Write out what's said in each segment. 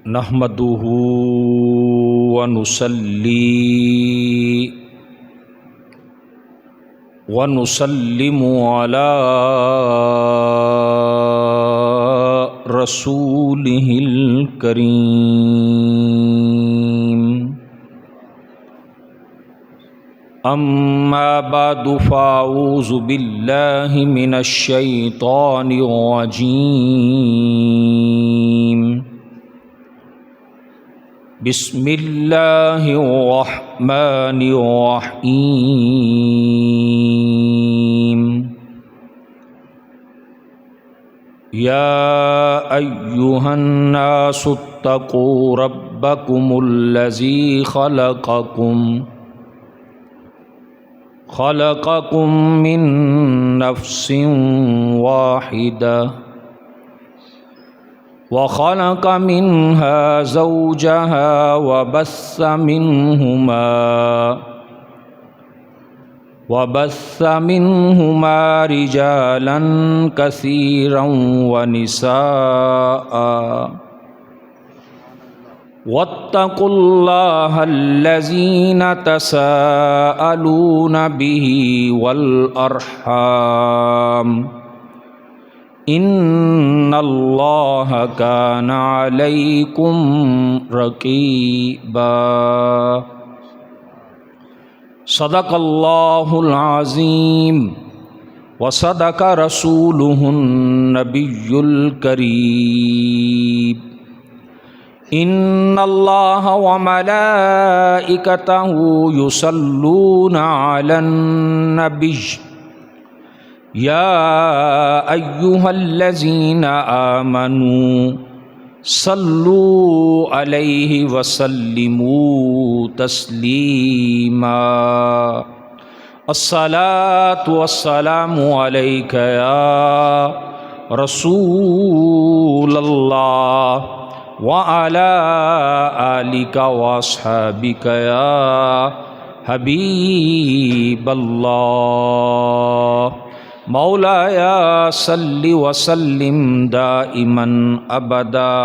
نحمدہ ونسلم علی رسولہ الکریم اما بعد فاعوذ باللہ من الشیطان الرجیم بسم اللہ الرحمن الرحیم یا ایہا الناس اتقوا ربکم الذی خلقکم من نفس واحدہ وخلق منها زوجها وبث منهما رجالا كثيرا ونساء واتقوا الله الذين تساءلون به والأرحام ان اللہ کان علیکم رقیبا صدق اللہ العظیم وصدق رسولہ النبی الکریم ان اللہ وملائکتہ یصلون علی النبی یا ایہا الذین آمنوا صلوا علیہ وسلموا تسلیما الصلاۃ والسلام علیک یا رسول اللہ وعلی آلک واصحابک یا حبیب اللہ مولایا صلی وسلم دائما ابدا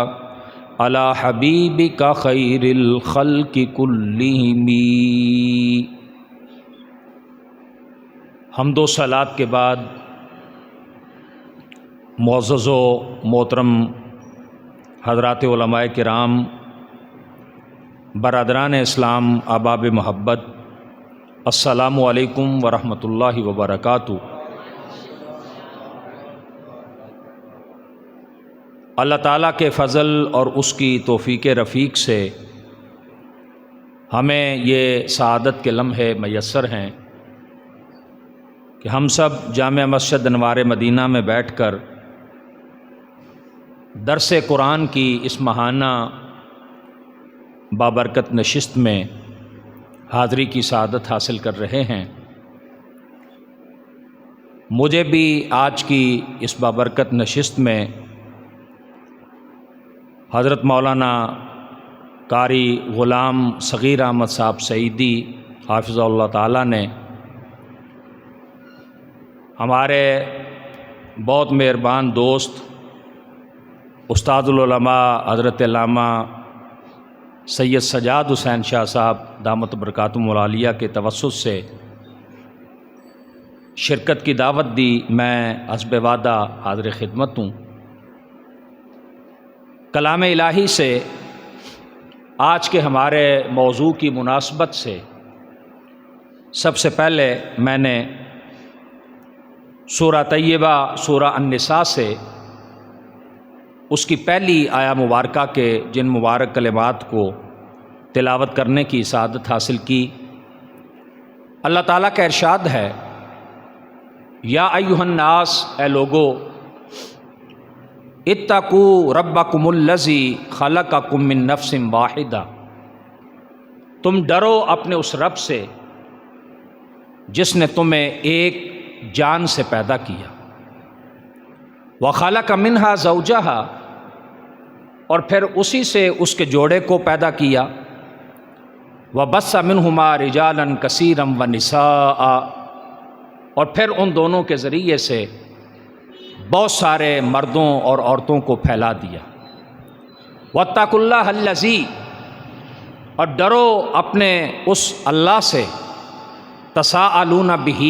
علی حبیبک خیر الخلق کلہم۔ حمد و صلوات کے بعد معزز و محترم حضرات علماء کرام، برادران اسلام، احباب محبت، السلام علیکم ورحمۃ اللہ وبرکاتہ۔ اللہ تعالیٰ کے فضل اور اس کی توفیق رفیق سے ہمیں یہ سعادت کے لمحے میسر ہیں کہ ہم سب جامع مسجد انوار مدینہ میں بیٹھ کر درس قرآن کی اس ماہانہ بابرکت نشست میں حاضری کی سعادت حاصل کر رہے ہیں۔ مجھے بھی آج کی اس بابرکت نشست میں حضرت مولانا قاری غلام صغیر احمد صاحب سعیدی حافظہ اللہ تعالیٰ نے ہمارے بہت مہربان دوست استاد العلماء حضرت علامہ سید سجاد حسین شاہ صاحب دامت برکاتہم العالیہ کے توسط سے شرکت کی دعوت دی۔ میں حسب وعدہ حاضر خدمت ہوں۔ کلام الہی سے آج کے ہمارے موضوع کی مناسبت سے سب سے پہلے میں نے سورہ طیبہ سورہ النساء سے اس کی پہلی آیہ مبارکہ کے جن مبارک کلمات کو تلاوت کرنے کی سعادت حاصل کی۔ اللہ تعالیٰ کا ارشاد ہے، یا ایھا الناس، اے لوگو، اتقوا ربکم الذی خلقکم من نفس واحدہ، تم ڈرو اپنے اس رب سے جس نے تمہیں ایک جان سے پیدا کیا، وخلق منہا زوجہا، اور پھر اسی سے اس کے جوڑے کو پیدا کیا، وبث منہما رجالا کثیرا ونساء، اور پھر ان دونوں کے ذریعے سے بہت سارے مردوں اور عورتوں کو پھیلا دیا۔ واتقوا اللہ الذی، اور ڈرو اپنے اس اللہ سے، تساءلون بہ،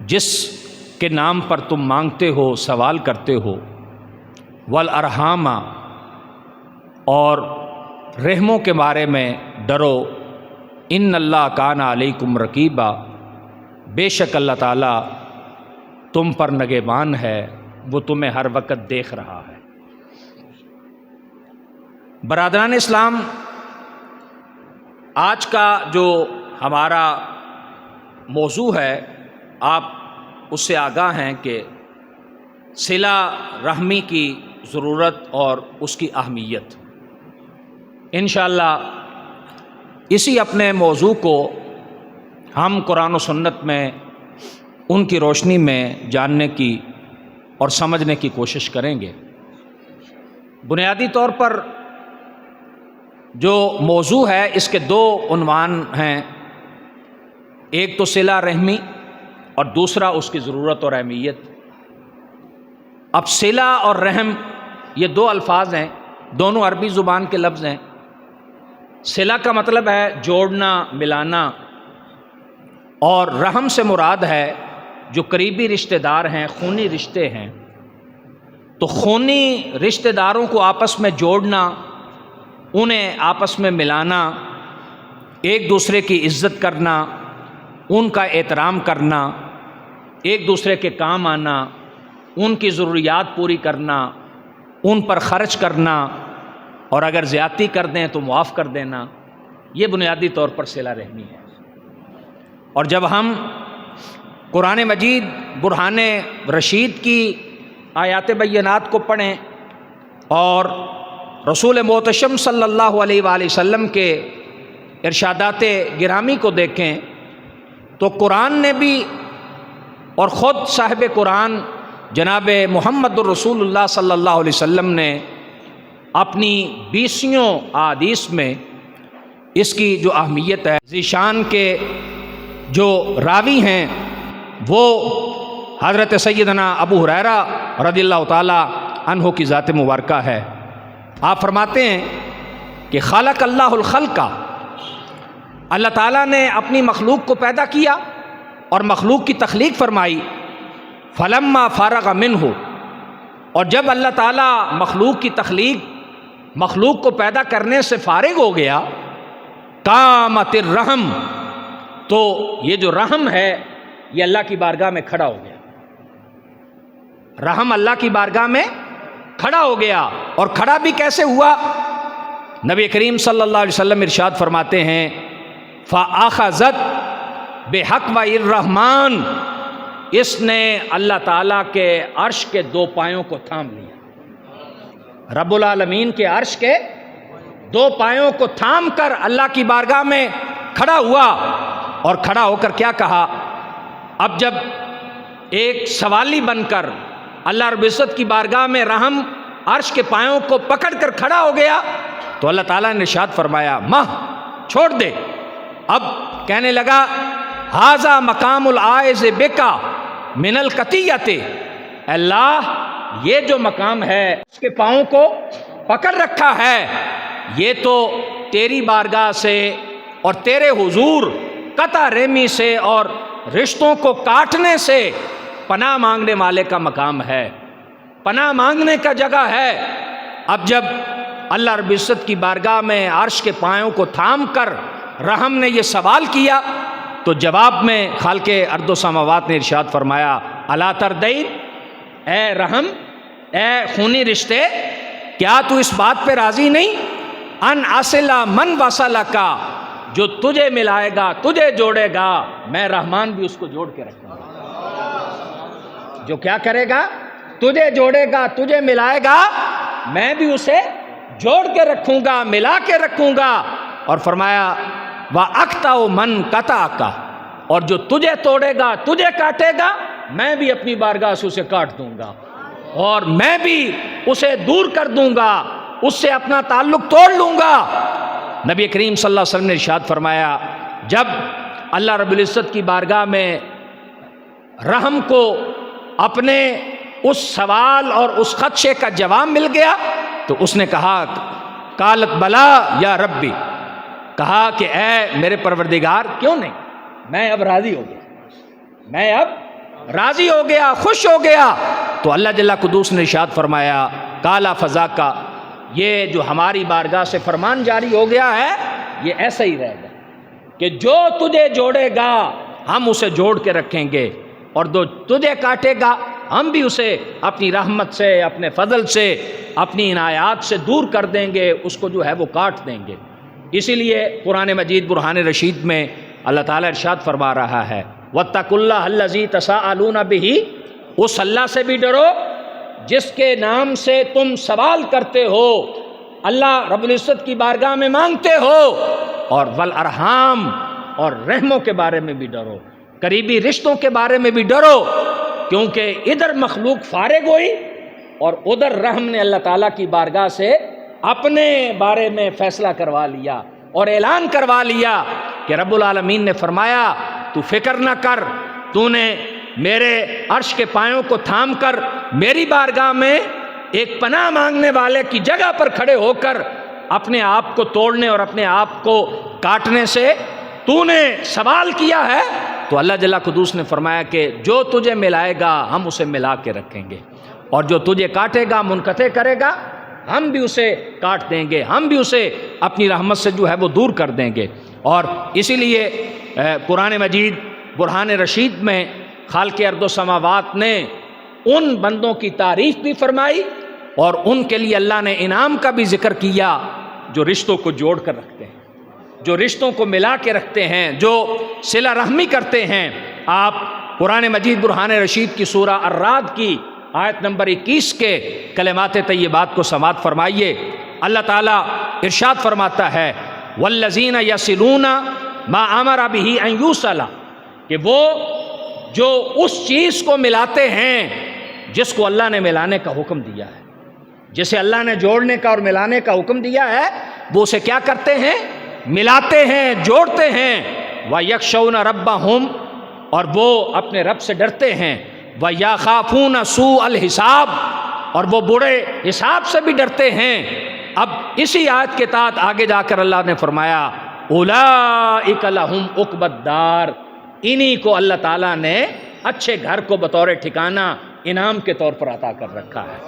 جس کے نام پر تم مانگتے ہو، سوال کرتے ہو، والارحام، اور رحموں کے بارے میں ڈرو، ان اللہ کان علیکم رقیبا، بے شک اللہ تعالیٰ تم پر نگہبان ہے، وہ تمہیں ہر وقت دیکھ رہا ہے۔ برادران اسلام، آج کا جو ہمارا موضوع ہے، آپ اس سے آگاہ ہیں کہ صلہ رحمی کی ضرورت اور اس کی اہمیت۔ انشاءاللہ اسی اپنے موضوع کو ہم قرآن و سنت میں ان کی روشنی میں جاننے کی اور سمجھنے کی کوشش کریں گے۔ بنیادی طور پر جو موضوع ہے اس کے دو عنوان ہیں، ایک تو صلہ رحمی اور دوسرا اس کی ضرورت اور اہمیت۔ اب صلہ اور رحم یہ دو الفاظ ہیں، دونوں عربی زبان کے لفظ ہیں۔ صلہ کا مطلب ہے جوڑنا، ملانا، اور رحم سے مراد ہے جو قریبی رشتہ دار ہیں، خونی رشتے ہیں۔ تو خونی رشتہ داروں کو آپس میں جوڑنا، انہیں آپس میں ملانا، ایک دوسرے کی عزت کرنا، ان کا احترام کرنا، ایک دوسرے کے کام آنا، ان کی ضروریات پوری کرنا، ان پر خرچ کرنا، اور اگر زیادتی کر دیں تو معاف کر دینا، یہ بنیادی طور پر صلہ رحمی ہے۔ اور جب ہم قرآن مجید برہان رشید کی آیات بینات کو پڑھیں اور رسول محتشم صلی اللہ علیہ وآلہ وسلم کے ارشادات گرامی کو دیکھیں تو قرآن نے بھی اور خود صاحب قرآن جناب محمد الرسول اللہ صلی اللہ علیہ وسلم نے اپنی 20 احادیث میں اس کی جو اہمیت ہے، ذیشان کے جو راوی ہیں وہ حضرت سیدنا ابو ہریرہ رضی اللہ تعالی عنہ کی ذات مبارکہ ہے۔ آپ فرماتے ہیں کہ خلق اللہ الخلق، اللہ تعالیٰ نے اپنی مخلوق کو پیدا کیا اور مخلوق کی تخلیق فرمائی، فلما فارغ منہ، اور جب اللہ تعالیٰ مخلوق کی تخلیق، مخلوق کو پیدا کرنے سے فارغ ہو گیا، قامت الرحم، تو یہ جو رحم ہے یہ اللہ کی بارگاہ میں کھڑا ہو گیا، رحم اللہ کی بارگاہ میں کھڑا ہو گیا۔ اور کھڑا بھی کیسے ہوا؟ نبی کریم صلی اللہ علیہ وسلم ارشاد فرماتے ہیں فَأَخَذَتْ بِحَقْوَ الرَّحْمَنِ، اس نے اللہ تعالیٰ کے عرش کے دو پایوں کو تھام لیا، رب العالمین کے عرش کے دو پایوں کو تھام کر اللہ کی بارگاہ میں کھڑا ہوا، اور کھڑا ہو کر کیا کہا؟ اب جب ایک سوالی بن کر اللہ رب العزت کی بارگاہ میں رحم عرش کے پایوں کو پکڑ کر کھڑا ہو گیا تو اللہ تعالیٰ نے ارشاد فرمایا ماہ چھوڑ دے۔ اب کہنے لگا ھذا مقام العائذ بکا من القطیۃ، اللہ یہ جو مقام ہے اس کے پاؤں کو پکڑ رکھا ہے، یہ تو تیری بارگاہ سے اور تیرے حضور قطع رحمی سے اور رشتوں کو کاٹنے سے پناہ مانگنے والے کا مقام ہے، پناہ مانگنے کا جگہ ہے۔ اب جب اللہ رب العزت کی بارگاہ میں عرش کے پایوں کو تھام کر رحم نے یہ سوال کیا تو جواب میں خالق ارض و سماوات نے ارشاد فرمایا الا ترضین، اے رحم، اے خونی رشتے، کیا تو اس بات پہ راضی نہیں؟ ان اصل من وصلک، جو تجھے ملائے گا، تجھے جوڑے گا، میں رحمان بھی اس کو جوڑ کے رکھوں گا۔ جو کیا کرے گا؟ تجھے جوڑے گا، تجھے ملائے گا، میں بھی اسے جوڑ کے رکھوں گا، ملا کے رکھوں گا۔ اور فرمایا وَأَقْطَعُ مَنْ قَطَعَكَ، اور جو تجھے توڑے گا، تجھے کاٹے گا، میں بھی اپنی بارگاہ سے اسے کاٹ دوں گا اور میں بھی اسے دور کر دوں گا، اس سے اپنا تعلق توڑ لوں گا۔ نبی کریم صلی اللہ علیہ وسلم نے ارشاد فرمایا جب اللہ رب العزت کی بارگاہ میں رحم کو اپنے اس سوال اور اس خدشے کا جواب مل گیا تو اس نے کہا قالت بلا یا ربی، کہا کہ اے میرے پروردگار کیوں نہیں، میں اب راضی ہو گیا، میں اب راضی ہو گیا، خوش ہو گیا۔ تو اللہ جل قدوس نے ارشاد فرمایا کالا فضا کا، یہ جو ہماری بارگاہ سے فرمان جاری ہو گیا ہے یہ ایسا ہی رہے گا کہ جو تجھے جوڑے گا ہم اسے جوڑ کے رکھیں گے، اور جو تجھے کاٹے گا ہم بھی اسے اپنی رحمت سے، اپنے فضل سے، اپنی عنایات سے دور کر دیں گے، اس کو جو ہے وہ کاٹ دیں گے۔ اسی لیے قرآن مجید برہان رشید میں اللہ تعالیٰ ارشاد فرما رہا ہے وَاتَّقُوا اللَّهَ الَّذِي تَسَاءَلُونَ بِهِ، اس اللہ سے بھی ڈرو جس کے نام سے تم سوال کرتے ہو، اللہ رب العزت کی بارگاہ میں مانگتے ہو، اور والارحام، اور رحموں کے بارے میں بھی ڈرو، قریبی رشتوں کے بارے میں بھی ڈرو، کیونکہ ادھر مخلوق فارغ ہوئی اور ادھر رحم نے اللہ تعالیٰ کی بارگاہ سے اپنے بارے میں فیصلہ کروا لیا اور اعلان کروا لیا کہ رب العالمین نے فرمایا تو فکر نہ کر، تو نے میرے عرش کے پایوں کو تھام کر میری بارگاہ میں ایک پناہ مانگنے والے کی جگہ پر کھڑے ہو کر اپنے آپ کو توڑنے اور اپنے آپ کو کاٹنے سے تو نے سوال کیا ہے، تو اللہ جل قدوس نے فرمایا کہ جو تجھے ملائے گا ہم اسے ملا کے رکھیں گے، اور جو تجھے کاٹے گا، منقطع کرے گا، ہم بھی اسے کاٹ دیں گے، ہم بھی اسے اپنی رحمت سے جو ہے وہ دور کر دیں گے۔ اور اسی لیے قرآن مجید برہان رشید میں خالق ارض و سماوات نے ان بندوں کی تعریف بھی فرمائی اور ان کے لیے اللہ نے انعام کا بھی ذکر کیا جو رشتوں کو جوڑ کر رکھتے ہیں، جو رشتوں کو ملا کے رکھتے ہیں، جو صلہ رحمی کرتے ہیں۔ آپ قرآن مجید برہان رشید کی سورہ الرعد کی آیت نمبر 21 کے کلمات طیبات کو سماعت فرمائیے۔ اللہ تعالیٰ ارشاد فرماتا ہے والذین یصلون ما امر بہ ان یوصل، کہ وہ جو اس چیز کو ملاتے ہیں جس کو اللہ نے ملانے کا حکم دیا ہے، جسے اللہ نے جوڑنے کا اور ملانے کا حکم دیا ہے، وہ اسے کیا کرتے ہیں؟ ملاتے ہیں، جوڑتے ہیں۔ وَيَخْشَوْنَ رَبَّهُمْ، اور وہ اپنے رب سے ڈرتے ہیں۔ وَيَخَافُونَ سُوءَ الْحِسَابِ، اور وہ برے حساب سے بھی ڈرتے ہیں۔ اب اسی آیت کے تحت آگے جا کر اللہ نے فرمایا اولئک لہم عقبی الدار، انہی کو اللہ تعالیٰ نے اچھے گھر کو بطور ٹھکانہ انعام کے طور پر عطا کر رکھا ہے۔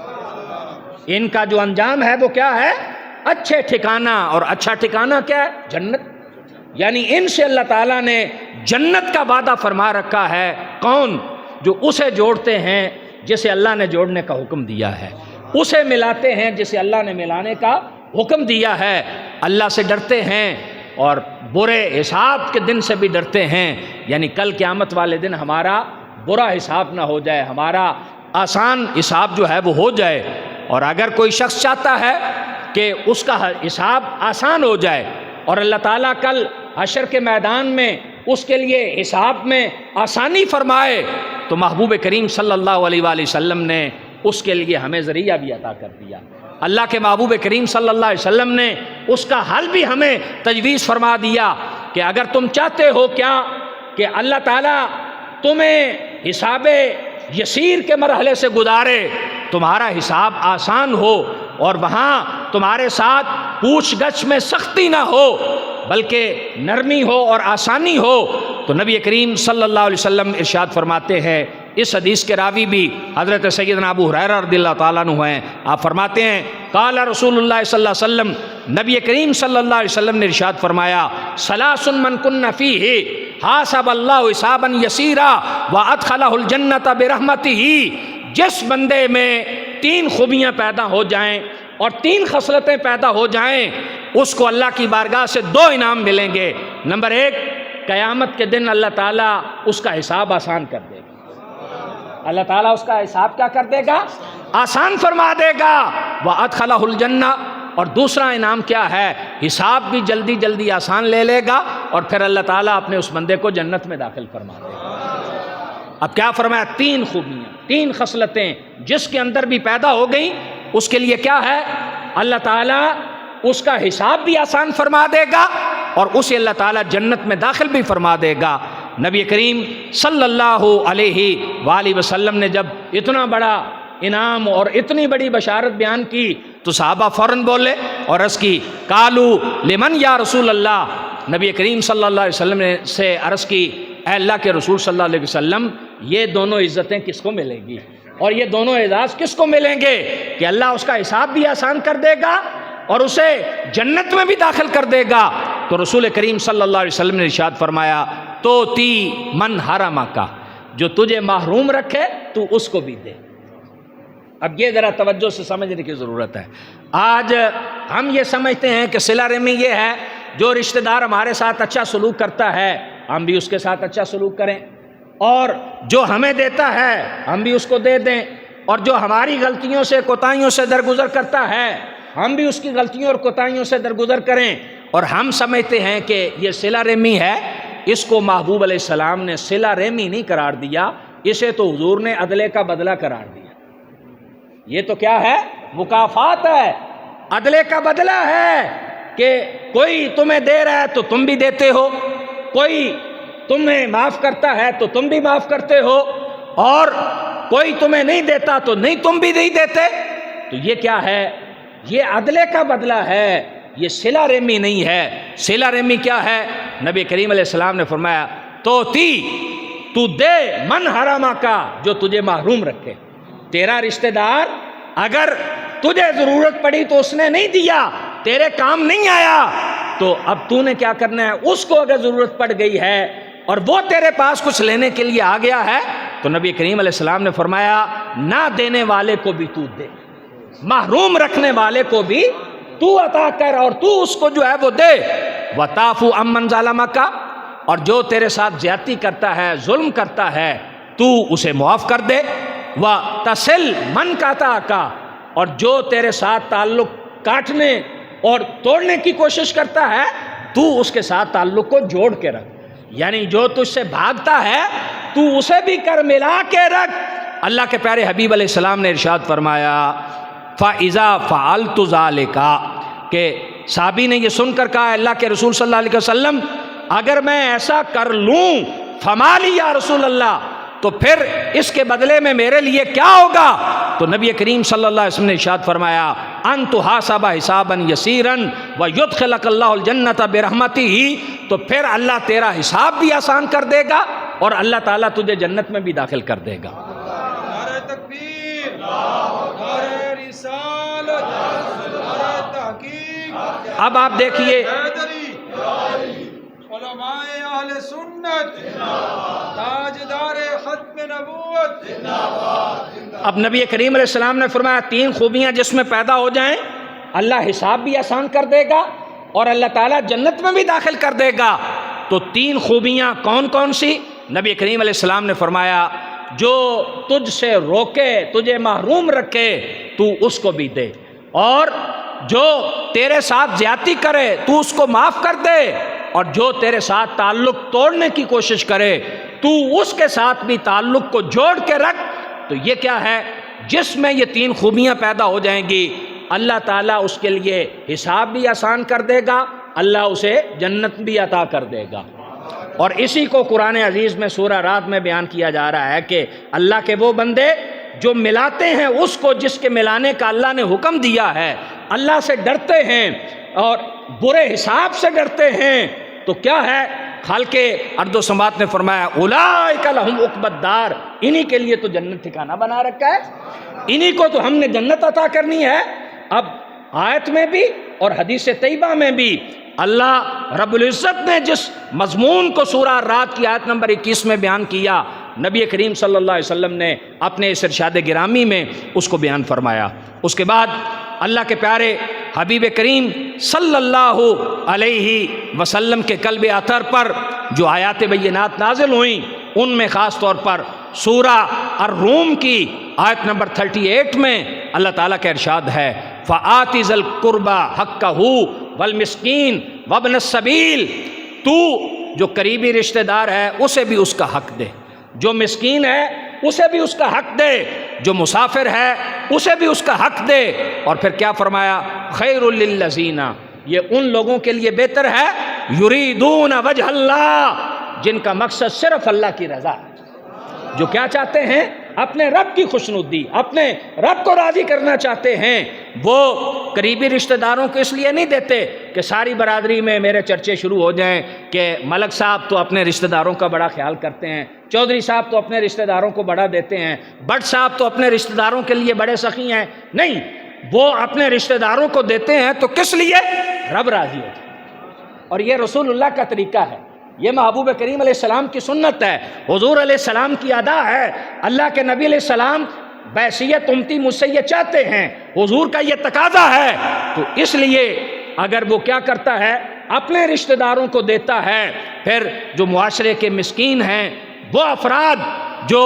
ان کا جو انجام ہے وہ کیا ہے؟ اچھے ٹھکانہ، اور اچھا ٹھکانہ کیا ہے؟ جنت۔ یعنی ان سے اللہ تعالیٰ نے جنت کا وعدہ فرما رکھا ہے۔ کون؟ جو اسے جوڑتے ہیں جسے اللہ نے جوڑنے کا حکم دیا ہے، اسے ملاتے ہیں جسے اللہ نے ملانے کا حکم دیا ہے، اللہ سے ڈرتے ہیں اور برے حساب کے دن سے بھی ڈرتے ہیں، یعنی کل قیامت والے دن ہمارا برا حساب نہ ہو جائے، ہمارا آسان حساب جو ہے وہ ہو جائے۔ اور اگر کوئی شخص چاہتا ہے کہ اس کا حساب آسان ہو جائے اور اللہ تعالیٰ کل حشر کے میدان میں اس کے لیے حساب میں آسانی فرمائے، تو محبوب کریم صلی اللہ علیہ وآلہ وسلم نے اس کے لیے ہمیں ذریعہ بھی عطا کر دیا۔ اللہ کے محبوب کریم صلی اللہ علیہ وسلم نے اس کا حل بھی ہمیں تجویز فرما دیا کہ اگر تم چاہتے ہو کیا کہ اللہ تعالیٰ تمہیں حساب یسیر کے مرحلے سے گزارے، تمہارا حساب آسان ہو اور وہاں تمہارے ساتھ پوچھ گچھ میں سختی نہ ہو بلکہ نرمی ہو اور آسانی ہو، تو نبی کریم صلی اللہ علیہ وسلم ارشاد فرماتے ہیں، اس حدیث کے راوی بھی حضرت سیدنا ابو ہریرہ رضی اللہ تعالیٰ عنہ ہیں، آپ فرماتے ہیں قال رسول اللہ صلی اللہ علیہ وسلم، نبی کریم صلی اللہ علیہ وسلم نے ارشاد فرمایا ثلاث من کن فیہ حاسب اللہ حسابا یسیرا وادخلہ الجنۃ برحمتہ، جس بندے میں 3 خوبیاں پیدا ہو جائیں اور 3 خصلتیں پیدا ہو جائیں، اس کو اللہ کی بارگاہ سے 2 انعام ملیں گے۔ نمبر 1، قیامت کے دن اللہ تعالیٰ اس کا حساب آسان کر دے گا، اللہ تعالیٰ اس کا حساب کیا کر دے گا؟ آسان فرما دے گا۔ وَأَدْخَلَهُ الْجَنَّةَ، اور دوسرا انعام کیا ہے؟ حساب بھی جلدی جلدی آسان لے لے گا اور پھر اللہ تعالیٰ اپنے اس بندے کو جنت میں داخل فرما دے گا۔ اب کیا فرمایا؟ 3 خوبیاں، 3 خصلتیں جس کے اندر بھی پیدا ہو گئیں اس کے لیے کیا ہے؟ اللہ تعالیٰ اس کا حساب بھی آسان فرما دے گا اور اسے اللہ تعالیٰ جنت میں داخل بھی فرما دے گا۔ نبی کریم صلی اللہ علیہ وآلہ وسلم نے جب اتنا بڑا انعام اور اتنی بڑی بشارت بیان کی تو صحابہ فوراً بولے اور عرض کی قالو لمن یا رسول اللہ، نبی کریم صلی اللہ علیہ وسلم نے سے عرض کی اے اللہ کے رسول صلی اللہ علیہ وسلم، یہ دونوں عزتیں کس کو ملیں گی اور یہ دونوں اعزاز کس کو ملیں گے کہ اللہ اس کا حساب بھی آسان کر دے گا اور اسے جنت میں بھی داخل کر دے گا؟ تو رسول کریم صلی اللہ علیہ وسلم نے ارشاد فرمایا تو تی من حرمہ کا، جو تجھے محروم رکھے تو اس کو بھی دے۔ اب یہ ذرا توجہ سے سمجھنے کی ضرورت ہے۔ آج ہم یہ سمجھتے ہیں کہ صلہ رحمی یہ ہے جو رشتہ دار ہمارے ساتھ اچھا سلوک کرتا ہے ہم بھی اس کے ساتھ اچھا سلوک کریں، اور جو ہمیں دیتا ہے ہم بھی اس کو دے دیں، اور جو ہماری غلطیوں سے کوتاہیوں سے درگزر کرتا ہے ہم بھی اس کی غلطیوں اور کوتاہیوں سے درگزر کریں۔ اور ہم سمجھتے ہیں کہ یہ صلہ رحمی ہے، اس کو محبوب علیہ السلام نے صلہ رحمی نہیں قرار دیا، اسے تو حضور نے عدلے کا بدلہ قرار دیا۔ یہ تو کیا ہے؟ مکافات ہے، عدلے کا بدلہ ہے کہ کوئی تمہیں دے رہا ہے تو تم بھی دیتے ہو، کوئی تمہیں معاف کرتا ہے تو تم بھی معاف کرتے ہو، اور کوئی تمہیں نہیں دیتا تو نہیں تم بھی نہیں دیتے۔ تو یہ کیا ہے؟ یہ عدلے کا بدلہ ہے، یہ صلہ رحمی نہیں ہے۔ صلہ رحمی کیا ہے؟ نبی کریم علیہ السلام نے فرمایا تو تو دے من حرامہ کا، جو تجھے محروم رکھے۔ تیرا رشتہ دار اگر تجھے ضرورت پڑی تو اس نے نہیں دیا، تیرے کام نہیں آیا، تو اب تو نے کیا کرنا ہے؟ اس کو اگر ضرورت پڑ گئی ہے اور وہ تیرے پاس کچھ لینے کے لیے آ گیا ہے تو نبی کریم علیہ السلام نے فرمایا نہ دینے والے کو بھی تو دے، محروم رکھنے والے کو بھی تو عطا کر، اور تو اس کو جو ہے وہ دے۔ وَتَعْفُ عَمَّنْ ظَلَمَكَ، اور جو تیرے ساتھ زیادتی کرتا ہے، ظلم کرتا ہے، تو اسے معاف کر دے۔ وَتَصِلْ مَنْ قَطَعَكَ، اور جو تیرے ساتھ تعلق کاٹنے اور توڑنے کی کوشش کرتا ہے تو اس کے ساتھ تعلق کو جوڑ کے رکھ، یعنی جو تجھ سے بھاگتا ہے تو اسے بھی کر ملا کے رکھ۔ اللہ کے پیارے حبیب علیہ السلام نے ارشاد فرمایا فَإِذَا فَعَلْتُ ذَلِكَ، کہ صحابی نے یہ سن کر کہا اللہ کے رسول صلی اللہ علیہ وسلم اگر میں ایسا کر لوں فَمَا لِي یا رسول اللہ، تو پھر اس کے بدلے میں میرے لیے کیا ہوگا؟ تو نبی کریم صلی اللہ علیہ وسلم نے ارشاد فرمایا ان تحاسب حسابا یسیرا ویدخلک اللہ الجنۃ برحمتہ، تو پھر اللہ تیرا حساب بھی آسان کر دے گا اور اللہ تعالیٰ تجھے جنت میں بھی داخل کر دے گا۔ نعرہ تکبیر، نعرہ رسالت، نعرہ تحقیق۔ اب آپ دیکھیے علماء اہل سنت، تاجدار ختم نبوت۔ اب نبی کریم علیہ السلام نے فرمایا تین خوبیاں جس میں پیدا ہو جائیں اللہ حساب بھی آسان کر دے گا اور اللہ تعالیٰ جنت میں بھی داخل کر دے گا۔ تو تین خوبیاں کون کون سی؟ نبی کریم علیہ السلام نے فرمایا جو تجھ سے روکے، تجھے محروم رکھے، تو اس کو بھی دے، اور جو تیرے ساتھ زیادتی کرے تو اس کو معاف کر دے، اور جو تیرے ساتھ تعلق توڑنے کی کوشش کرے تو اس کے ساتھ بھی تعلق کو جوڑ کے رکھ۔ تو یہ کیا ہے؟ جس میں یہ تین خوبیاں پیدا ہو جائیں گی اللہ تعالیٰ اس کے لیے حساب بھی آسان کر دے گا، اللہ اسے جنت بھی عطا کر دے گا۔ اور اسی کو قرآن عزیز میں سورہ رعد میں بیان کیا جا رہا ہے کہ اللہ کے وہ بندے جو ملاتے ہیں اس کو جس کے ملانے کا اللہ نے حکم دیا ہے، اللہ سے ڈرتے ہیں اور برے حساب سے ڈرتے ہیں، تو کیا ہے؟ خالق ارض و سماوات نے فرمایا اولئک لہم عقبی الدار، انہی کے لیے تو جنت ٹھکانہ بنا رکھا ہے، انہی کو تو ہم نے جنت عطا کرنی ہے۔ اب آیت میں بھی اور حدیث طیبہ میں بھی اللہ رب العزت نے جس مضمون کو سورہ رعد کی آیت نمبر 21 میں بیان کیا، نبی کریم صلی اللہ علیہ وسلم نے اپنے اس ارشاد گرامی میں اس کو بیان فرمایا۔ اس کے بعد اللہ کے پیارے حبیب کریم صلی اللہ علیہ وسلم کے قلب اطہر پر جو آیات بینات نازل ہوئیں ان میں خاص طور پر سورہ الروم کی آیت نمبر 38 میں اللہ تعالیٰ کا ارشاد ہے فَآتِ ذَا الْقُرْبَى حَقَّهُ وَالْمِسْكِينَ وَابْنَ السَّبِيلِ، تو جو قریبی رشتہ دار ہے اسے بھی اس کا حق دے، جو مسکین ہے اسے بھی اس کا حق دے، جو مسافر ہے اسے بھی اس کا حق دے۔ اور پھر کیا فرمایا؟ خیر للذین، یہ ان لوگوں کے لیے بہتر ہے یریدون وجہ اللہ، جن کا مقصد صرف اللہ کی رضا ہے، جو کیا چاہتے ہیں؟ اپنے رب کی خوشنودی، اپنے رب کو راضی کرنا چاہتے ہیں، وہ قریبی رشتہ داروں کو اس لیے نہیں دیتے کہ ساری برادری میں میرے چرچے شروع ہو جائیں کہ ملک صاحب تو اپنے رشتہ داروں کا بڑا خیال کرتے ہیں، چودھری صاحب تو اپنے رشتہ داروں کو بڑا دیتے ہیں، بٹ صاحب تو اپنے رشتہ داروں کے لیے بڑے سخی ہیں۔ نہیں، وہ اپنے رشتہ داروں کو دیتے ہیں تو کس لیے؟ رب راضی ہو جائے۔ اور یہ رسول اللہ کا طریقہ ہے، یہ محبوب کریم علیہ السلام کی سنت ہے، حضور علیہ السلام کی ادا ہے۔ اللہ کے نبی علیہ السلام بحیثیت امتی مجھ سے یہ چاہتے ہیں، حضور کا یہ تقاضا ہے، تو اس لیے اگر وہ کیا کرتا ہے، اپنے رشتہ داروں کو دیتا ہے، پھر جو معاشرے کے مسکین ہیں، وہ افراد جو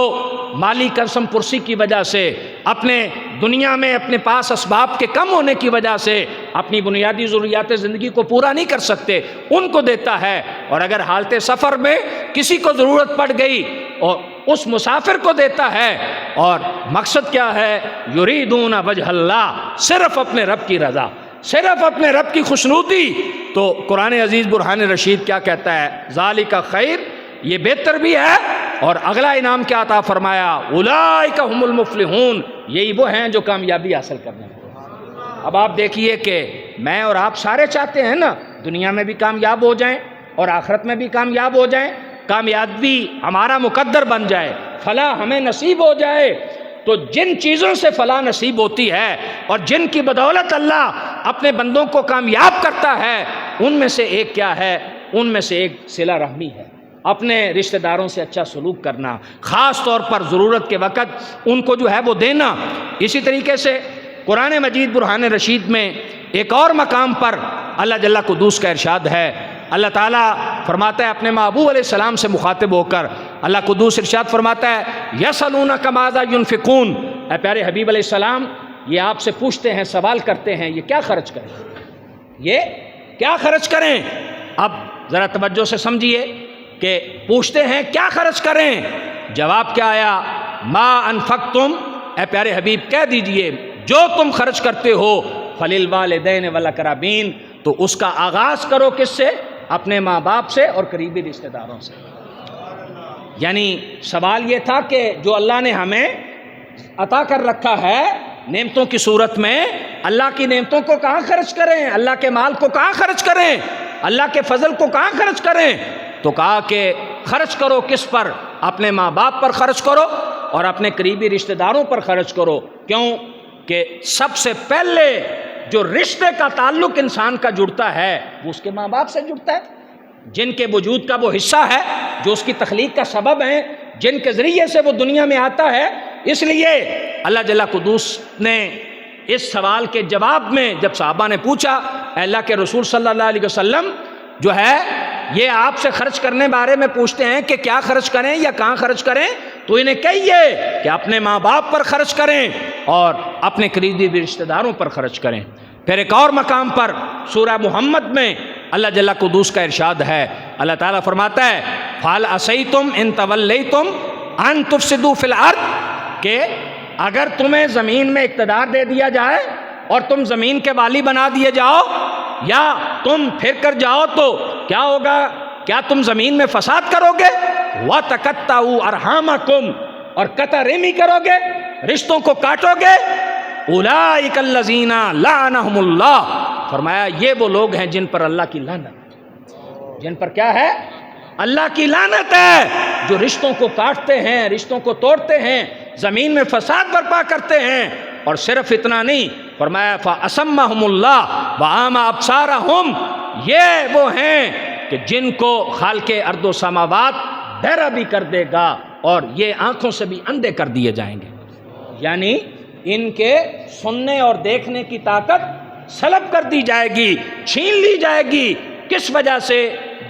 مالی قسم پرسی کی وجہ سے، اپنے دنیا میں اپنے پاس اسباب کے کم ہونے کی وجہ سے اپنی بنیادی ضروریات زندگی کو پورا نہیں کر سکتے، ان کو دیتا ہے۔ اور اگر حالت سفر میں کسی کو ضرورت پڑ گئی اور اس مسافر کو دیتا ہے، اور مقصد کیا ہے؟ یریدون وجہ اللہ، صرف اپنے رب کی رضا، صرف اپنے رب کی خوشنودی۔ تو قرآن عزیز برہان رشید کیا کہتا ہے؟ ذالک خیر، یہ بہتر بھی ہے، اور اگلا انعام کیا عطا فرمایا؟ اولئک هم المفلحون، یہی وہ ہیں جو کامیابی حاصل کرنے والے۔ اب آپ دیکھیے کہ میں اور آپ سارے چاہتے ہیں نا دنیا میں بھی کامیاب ہو جائیں اور آخرت میں بھی کامیاب ہو جائیں، کامیابی ہمارا مقدر بن جائے، فلاح ہمیں نصیب ہو جائے۔ تو جن چیزوں سے فلاح نصیب ہوتی ہے اور جن کی بدولت اللہ اپنے بندوں کو کامیاب کرتا ہے، ان میں سے ایک کیا ہے؟ ان میں سے ایک صلہ رحمی ہے، اپنے رشتہ داروں سے اچھا سلوک کرنا، خاص طور پر ضرورت کے وقت ان کو جو ہے وہ دینا۔ اسی طریقے سے قرآن مجید برہان رشید میں ایک اور مقام پر اللہ جل قدوس کا ارشاد ہے، اللہ تعالیٰ فرماتا ہے اپنے محبوب علیہ السلام سے مخاطب ہو کر، اللہ قدوس ارشاد فرماتا ہے یسألونک ماذا ینفقون، اے پیارے حبیب علیہ السلام یہ آپ سے پوچھتے ہیں، سوال کرتے ہیں، یہ کیا خرچ کریں، یہ کیا خرچ کریں؟ اب ذرا توجہ سے سمجھیے کہ پوچھتے ہیں کیا خرچ کریں، جواب کیا آیا؟ ما انفقتم، اے پیارے حبیب کہہ دیجئے جو تم خرچ کرتے ہو، فللوالدین والاقربین، تو اس کا آغاز کرو کس سے؟ اپنے ماں باپ سے اور قریبی رشتہ داروں سے۔ یعنی سوال یہ تھا کہ جو اللہ نے ہمیں عطا کر رکھا ہے نعمتوں کی صورت میں، اللہ کی نعمتوں کو کہاں خرچ کریں، اللہ کے مال کو کہاں خرچ کریں، اللہ کے فضل کو کہاں خرچ کریں؟ تو کہا کہ خرچ کرو کس پر؟ اپنے ماں باپ پر خرچ کرو اور اپنے قریبی رشتہ داروں پر خرچ کرو۔ کیوں کہ سب سے پہلے جو رشتے کا تعلق انسان کا جڑتا ہے وہ اس کے ماں باپ سے جڑتا ہے، جن کے وجود کا وہ حصہ ہے، جو اس کی تخلیق کا سبب ہیں، جن کے ذریعے سے وہ دنیا میں آتا ہے۔ اس لیے اللہ جل قدوس نے اس سوال کے جواب میں جب صحابہ نے پوچھا اے اللہ کے رسول صلی اللہ علیہ وسلم جو ہے یہ آپ سے خرچ کرنے بارے میں پوچھتے ہیں کہ کیا خرچ کریں یا کہاں خرچ کریں، تو انہیں کہیے کہ اپنے ماں باپ پر خرچ کریں اور اپنے قریبی رشتہ داروں پر خرچ کریں۔ پھر ایک اور مقام پر سورہ محمد میں اللہ جل قدوس کا ارشاد ہے، اللہ تعالیٰ فرماتا ہے فَهَلْ عَصَيْتُمْ إِن تَوَلَّيْتُمْ أَن تُفْسِدُوا فِي الْأَرْضِ، کہ اگر تمہیں زمین میں اقتدار دے دیا جائے اور تم زمین کے والی بنا دیے جاؤ یا تم پھر کر جاؤ تو کیا ہوگا؟ کیا تم زمین میں فساد کرو گے؟ وَتَقَطَّعُوا أَرْحَامَكُمْ، اور قطع رحمی کرو گے، رشتوں کو کاٹو گے۔ أُولَئِكَ الَّذِينَ لَعَنَهُمُ اللَّهُ، فرمایا یہ وہ لوگ ہیں جن پر اللہ کی لعنت، جن پر کیا ہے؟ اللہ کی لعنت ہے، جو رشتوں کو کاٹتے ہیں، رشتوں کو توڑتے ہیں، زمین میں فساد برپا کرتے ہیں۔ اور صرف اتنا نہیں، فرمایا فَأَسَمَّهُمُ اللَّهُ وَأَعْمَى أَبْصَارَهُمْ، یہ وہ ہیں کہ جن کو خالق ارض و سماوات بہرا بھی کر دے گا اور یہ آنکھوں سے بھی اندھے کر دیے جائیں گے، یعنی ان کے سننے اور دیکھنے کی طاقت سلب کر دی جائے گی، چھین لی جائے گی۔ کس وجہ سے؟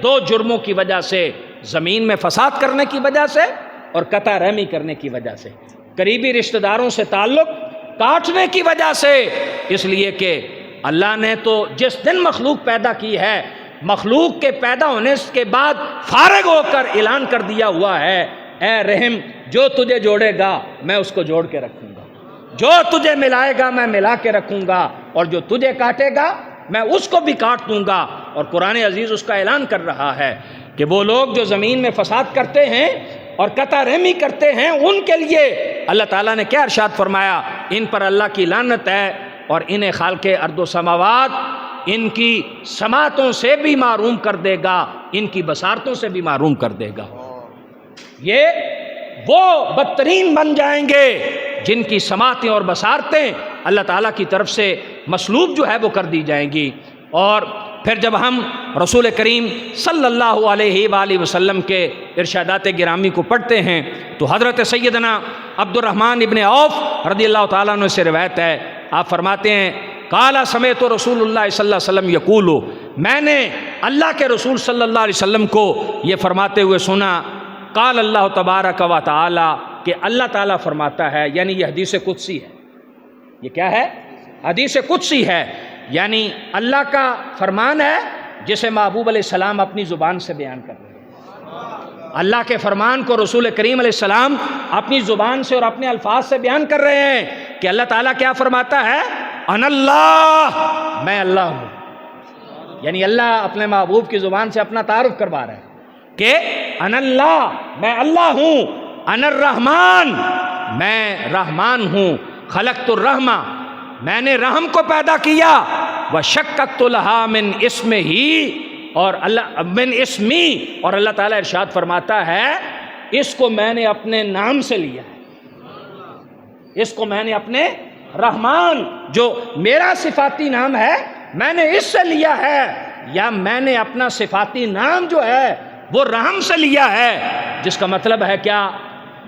دو جرموں کی وجہ سے، زمین میں فساد کرنے کی وجہ سے اور قطع رحمی کرنے کی وجہ سے، قریبی رشتہ داروں سے تعلق کاٹنے کی وجہ سے۔ اس لیے کہ اللہ نے تو جس دن مخلوق پیدا کی ہے، مخلوق کے پیدا ہونے کے بعد فارغ ہو کر اعلان کر دیا ہوا ہے اے رحم جو تجھے جوڑے گا میں اس کو جوڑ کے رکھوں گا، جو تجھے ملائے گا میں ملا کے رکھوں گا، اور جو تجھے کاٹے گا میں اس کو بھی کاٹ دوں گا۔ اور قرآن عزیز اس کا اعلان کر رہا ہے کہ وہ لوگ جو زمین میں فساد کرتے ہیں اور قطع رحمی کرتے ہیں ان کے لیے اللہ تعالیٰ نے کیا ارشاد فرمایا؟ ان پر اللہ کی لعنت ہے اور انہیں خالق ارض و سماوات ان کی سماعتوں سے بھی محروم کر دے گا، ان کی بصارتوں سے بھی محروم کر دے گا۔ یہ وہ بدترین بن جائیں گے جن کی سماعتیں اور بصارتیں اللہ تعالیٰ کی طرف سے مسلوب جو ہے وہ کر دی جائیں گی۔ اور پھر جب ہم رسول کریم صلی اللہ علیہ وآلہ وسلم کے ارشادات گرامی کو پڑھتے ہیں تو حضرت سیدنا عبد الرحمن ابن عوف رضی اللہ تعالیٰ عنہ سے روایت ہے، آپ فرماتے ہیں قال سمعت رسول اللہ صلی اللہ علیہ وسلم یقول، میں نے اللہ کے رسول صلی اللہ علیہ وسلم کو یہ فرماتے ہوئے سنا، قال اللہ تبارک و تعالی، کہ اللہ تعالیٰ فرماتا ہے، یعنی یہ حدیث قدسی ہے۔ یہ کیا ہے؟ حدیث قدسی ہے، یعنی اللہ کا فرمان ہے جسے محبوب علیہ السلام اپنی زبان سے بیان کر رہے ہیں۔ اللہ کے فرمان کو رسول کریم علیہ السلام اپنی زبان سے اور اپنے الفاظ سے بیان کر رہے ہیں کہ اللہ تعالیٰ کیا فرماتا ہے؟ انا اللہ، میں اللہ ہوں۔ یعنی اللہ اپنے محبوب کی زبان سے اپنا تعارف کروا رہا ہے کہ انا اللہ، میں اللہ ہوں، انا الرحمن، میں رحمان ہوں، خلقت الرحمہ، میں نے رحم کو پیدا کیا، وشققت لها من اسمہ، اور اللہ من اسمی، اور اللہ تعالیٰ ارشاد فرماتا ہے اس کو میں نے اپنے نام سے لیا ہے، اس کو میں نے اپنے رحمان جو میرا صفاتی نام ہے میں نے اس سے لیا ہے، یا میں نے اپنا صفاتی نام جو ہے وہ رحم سے لیا ہے، جس کا مطلب ہے کیا؟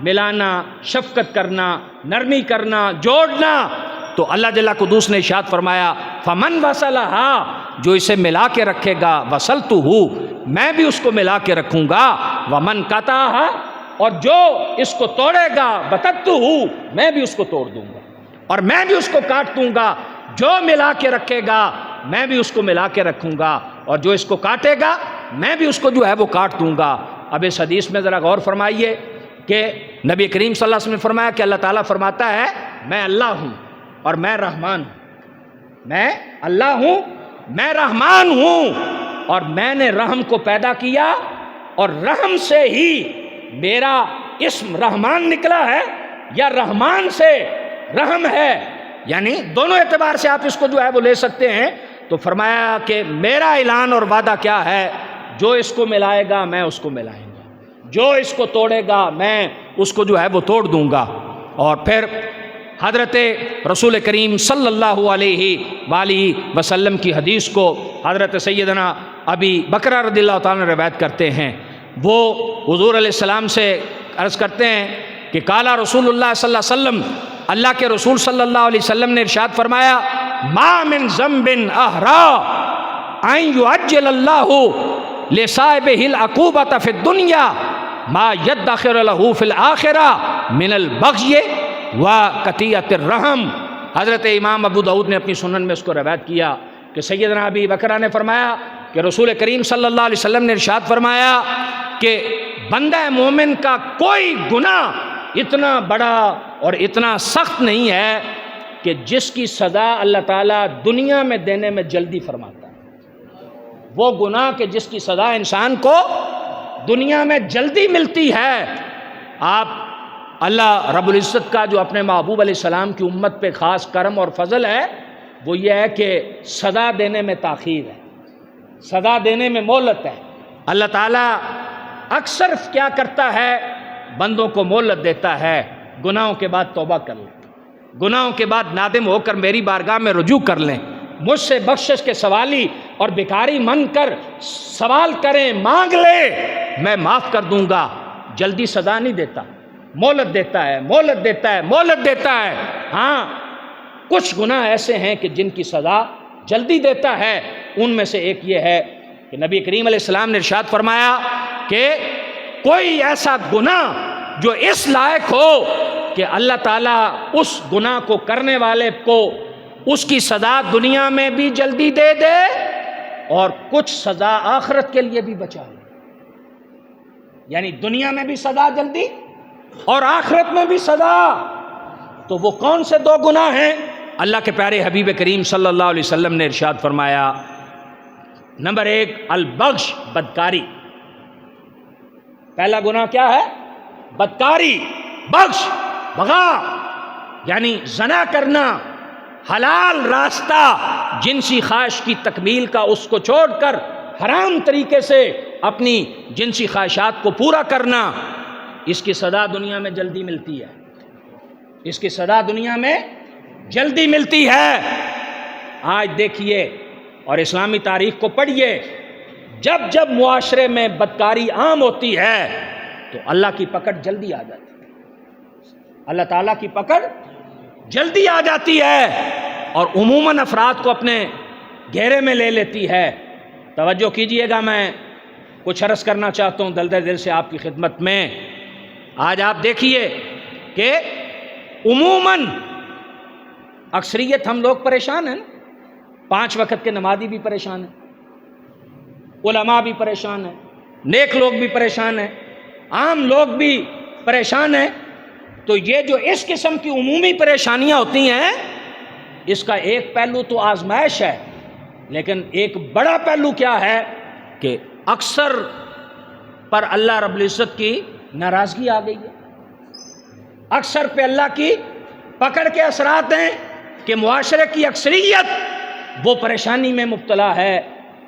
ملانا، شفقت کرنا، نرمی کرنا، جوڑنا۔ تو اللہ جل قدوس نے ارشاد فرمایا فمن وصلها، جو اسے ملا کے رکھے گا، وصلتہ، میں بھی اس کو ملا کے رکھوں گا، ومن قطعها، اور جو اس کو توڑے گا، بتتہ، میں بھی اس کو توڑ دوں گا اور میں بھی اس کو کاٹ دوں گا۔ جو ملا کے رکھے گا میں بھی اس کو ملا کے رکھوں گا، اور جو اس کو کاٹے گا میں بھی اس کو جو ہے وہ کاٹ دوں گا۔ اب اس حدیث میں ذرا غور فرمائیے کہ نبی کریم صلی اللہ علیہ وسلم نے فرمایا کہ اللہ تعالیٰ فرماتا ہے میں اللہ ہوں اور میں رحمان ہوں، میں اللہ ہوں، میں رحمان ہوں، اور میں نے رحم کو پیدا کیا اور رحم سے ہی میرا اسم رحمان نکلا ہے، یا رحمان سے رحم ہے، یعنی دونوں اعتبار سے آپ اس کو جو ہے وہ لے سکتے ہیں۔ تو فرمایا کہ میرا اعلان اور وعدہ کیا ہے؟ جو اس کو ملائے گا میں اس کو ملائیں گا، جو اس کو توڑے گا میں اس کو جو ہے وہ توڑ دوں گا۔ اور پھر حضرت رسول کریم صلی اللہ علیہ وآلہ وسلم کی حدیث کو حضرت سیدنا ابی بکرہ رضی اللہ تعالیٰ عنہ روایت کرتے ہیں، وہ حضور علیہ السلام سے عرض کرتے ہیں کہ قال رسول اللہ صلی اللہ علیہ وسلم، اللہ کے رسول صلی اللہ علیہ وسلم نے ارشاد فرمایا ما من ذنب احرا ان یعجل اللہ لصاحبہ العقوبۃ فی الدنیا ما یدخر له فی الآخرہ من البغی وقطیعۃ الرحم۔ حضرت امام ابو داؤد نے اپنی سنن میں اس کو روایت کیا کہ سیدنا ابی بکرہ نے فرمایا کہ رسول کریم صلی اللہ علیہ وسلم نے ارشاد فرمایا کہ بندہ مومن کا کوئی گناہ اتنا بڑا اور اتنا سخت نہیں ہے کہ جس کی سزا اللہ تعالیٰ دنیا میں دینے میں جلدی فرماتا ہے۔ وہ گناہ کہ جس کی سزا انسان کو دنیا میں جلدی ملتی ہے۔ آپ اللہ رب العزت کا جو اپنے محبوب علیہ السلام کی امت پہ خاص کرم اور فضل ہے وہ یہ ہے کہ سزا دینے میں تاخیر ہے، سزا دینے میں مہلت ہے۔ اللہ تعالیٰ اکثر کیا کرتا ہے؟ بندوں کو مہلت دیتا ہے، گناہوں کے بعد توبہ کر لیں، گناہوں کے بعد نادم ہو کر میری بارگاہ میں رجوع کر لیں، مجھ سے بخشش کے سوالی اور بھکاری من کر سوال کریں، مانگ لیں، میں معاف کر دوں گا۔ جلدی سزا نہیں دیتا، مہلت دیتا ہے، مہلت دیتا ہے، مہلت دیتا ہے۔ ہاں کچھ گناہ ایسے ہیں کہ جن کی سزا جلدی دیتا ہے، ان میں سے ایک یہ ہے کہ نبی کریم علیہ السلام نے ارشاد فرمایا کہ کوئی ایسا گناہ جو اس لائق ہو کہ اللہ تعالیٰ اس گناہ کو کرنے والے کو اس کی سزا دنیا میں بھی جلدی دے دے اور کچھ سزا آخرت کے لیے بھی بچا لے، یعنی دنیا میں بھی سزا جلدی اور آخرت میں بھی سزا۔ تو وہ کون سے دو گناہ ہیں؟ اللہ کے پیارے حبیب کریم صلی اللہ علیہ وسلم نے ارشاد فرمایا نمبر 1 البغش، بدکاری۔ پہلا گناہ کیا ہے؟ بدکاری، بغش، بغا یعنی زنا کرنا، حلال راستہ جنسی خواہش کی تکمیل کا اس کو چھوڑ کر حرام طریقے سے اپنی جنسی خواہشات کو پورا کرنا، اس کی سزا دنیا میں جلدی ملتی ہے، اس کی سزا دنیا میں جلدی ملتی ہے۔ آج دیکھیے اور اسلامی تاریخ کو پڑھیے، جب جب معاشرے میں بدکاری عام ہوتی ہے تو اللہ کی پکڑ جلدی آ جاتی ہے، اللہ تعالیٰ کی پکڑ جلدی آ جاتی ہے اور عموماً افراد کو اپنے گھیرے میں لے لیتی ہے۔ توجہ کیجئے گا، میں کچھ عرض کرنا چاہتا ہوں دل سے آپ کی خدمت میں۔ آج آپ دیکھیے کہ عموماً اکثریت ہم لوگ پریشان ہیں، 5 وقت کے نمازی بھی پریشان ہیں، علماء بھی پریشان ہیں، نیک لوگ بھی پریشان ہیں، عام لوگ بھی پریشان ہیں۔ تو یہ جو اس قسم کی عمومی پریشانیاں ہوتی ہیں، اس کا ایک پہلو تو آزمائش ہے، لیکن ایک بڑا پہلو کیا ہے کہ اکثر پر اللہ رب العزت کی ناراضگی آ گئی ہے، اکثر پہ اللہ کی پکڑ کے اثرات ہیں کہ معاشرے کی اکثریت وہ پریشانی میں مبتلا ہے،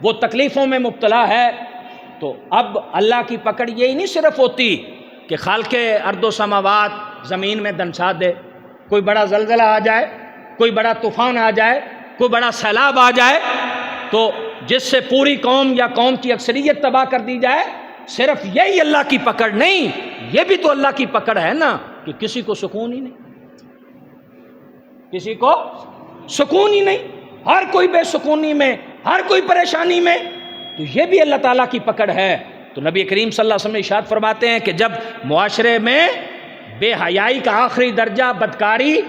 وہ تکلیفوں میں مبتلا ہے۔ تو اب اللہ کی پکڑ یہی نہیں صرف ہوتی کہ خالق ارض و سماوات زمین میں دنسا دے، کوئی بڑا زلزلہ آ جائے، کوئی بڑا طوفان آ جائے، کوئی بڑا سیلاب آ جائے تو جس سے پوری قوم یا قوم کی اکثریت تباہ کر دی جائے، صرف یہی اللہ کی پکڑ نہیں، یہ بھی تو اللہ کی پکڑ ہے نا کہ کسی کو سکون ہی نہیں، کسی کو سکون ہی نہیں، ہر کوئی بے سکونی میں، ہر کوئی پریشانی میں، تو یہ بھی اللہ تعالیٰ کی پکڑ ہے۔ تو نبی کریم صلی اللہ علیہ وسلم ارشاد فرماتے ہیں کہ جب معاشرے میں بے حیائی کا آخری درجہ بدکاری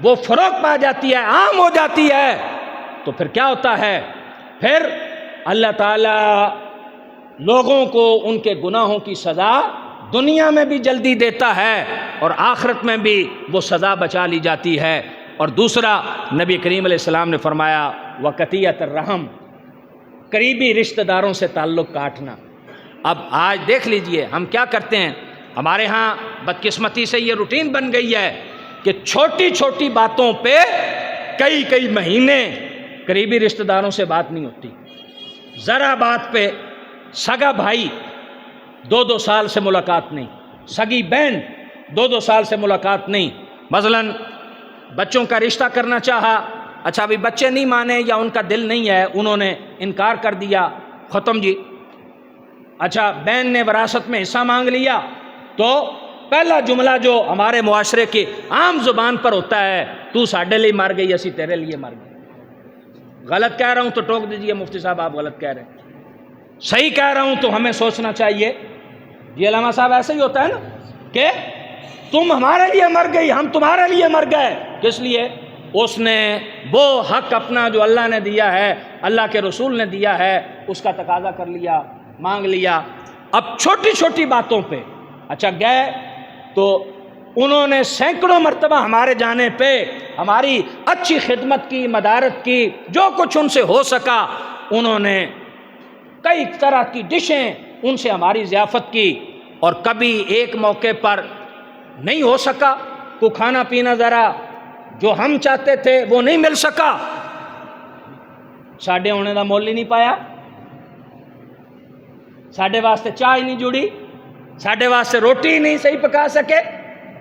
وہ فروغ پا جاتی ہے، عام ہو جاتی ہے، تو پھر کیا ہوتا ہے؟ پھر اللہ تعالیٰ لوگوں کو ان کے گناہوں کی سزا دنیا میں بھی جلدی دیتا ہے اور آخرت میں بھی وہ سزا بچا لی جاتی ہے۔ اور دوسرا، نبی کریم علیہ السلام نے فرمایا وقطیعۃ الرحم، قریبی رشتہ داروں سے تعلق کاٹنا۔ اب آج دیکھ لیجئے ہم کیا کرتے ہیں، ہمارے ہاں بدقسمتی سے یہ روٹین بن گئی ہے کہ چھوٹی چھوٹی باتوں پہ کئی مہینے قریبی رشتہ داروں سے بات نہیں ہوتی، ذرا بات پہ سگا بھائی 2 سال سے ملاقات نہیں، سگی بہن 2 سال سے ملاقات نہیں۔ مثلاً بچوں کا رشتہ کرنا چاہا، اچھا ابھی بچے نہیں مانے یا ان کا دل نہیں ہے، انہوں نے انکار کر دیا، ختم جی۔ اچھا بہن نے وراثت میں حصہ مانگ لیا تو پہلا جملہ جو ہمارے معاشرے کی عام زبان پر ہوتا ہے، تو ساڈے لیے مر گئی، اسی تیرے لیے مر گئے۔ غلط کہہ رہا ہوں تو ٹوک دیجئے مفتی صاحب آپ غلط کہہ رہے ہیں، صحیح کہہ رہا ہوں تو ہمیں سوچنا چاہیے۔ یہ علامہ صاحب ایسے ہی ہوتا ہے نا کہ تم ہمارے لیے مر گئی، ہم تمہارے لیے مر گئے، کس لیے؟ اس نے وہ حق اپنا جو اللہ نے دیا ہے، اللہ کے رسول نے دیا ہے، اس کا تقاضا کر لیا، مانگ لیا۔ اب چھوٹی چھوٹی باتوں پہ اچھا گئے تو انہوں نے سینکڑوں مرتبہ ہمارے جانے پہ ہماری اچھی خدمت کی، مدارت کی، جو کچھ ان سے ہو سکا انہوں نے کئی طرح کی ڈشیں ان سے ہماری ضیافت کی، اور کبھی ایک موقع پر نہیں ہو سکا، کو کھانا پینا ذرا جو ہم چاہتے تھے وہ نہیں مل سکا، ساڈے ہونے دا مول ہی نہیں پایا، ساڈے واسطے چائے نہیں جڑی، ساڈے واسطے روٹی نہیں صحیح پکا سکے،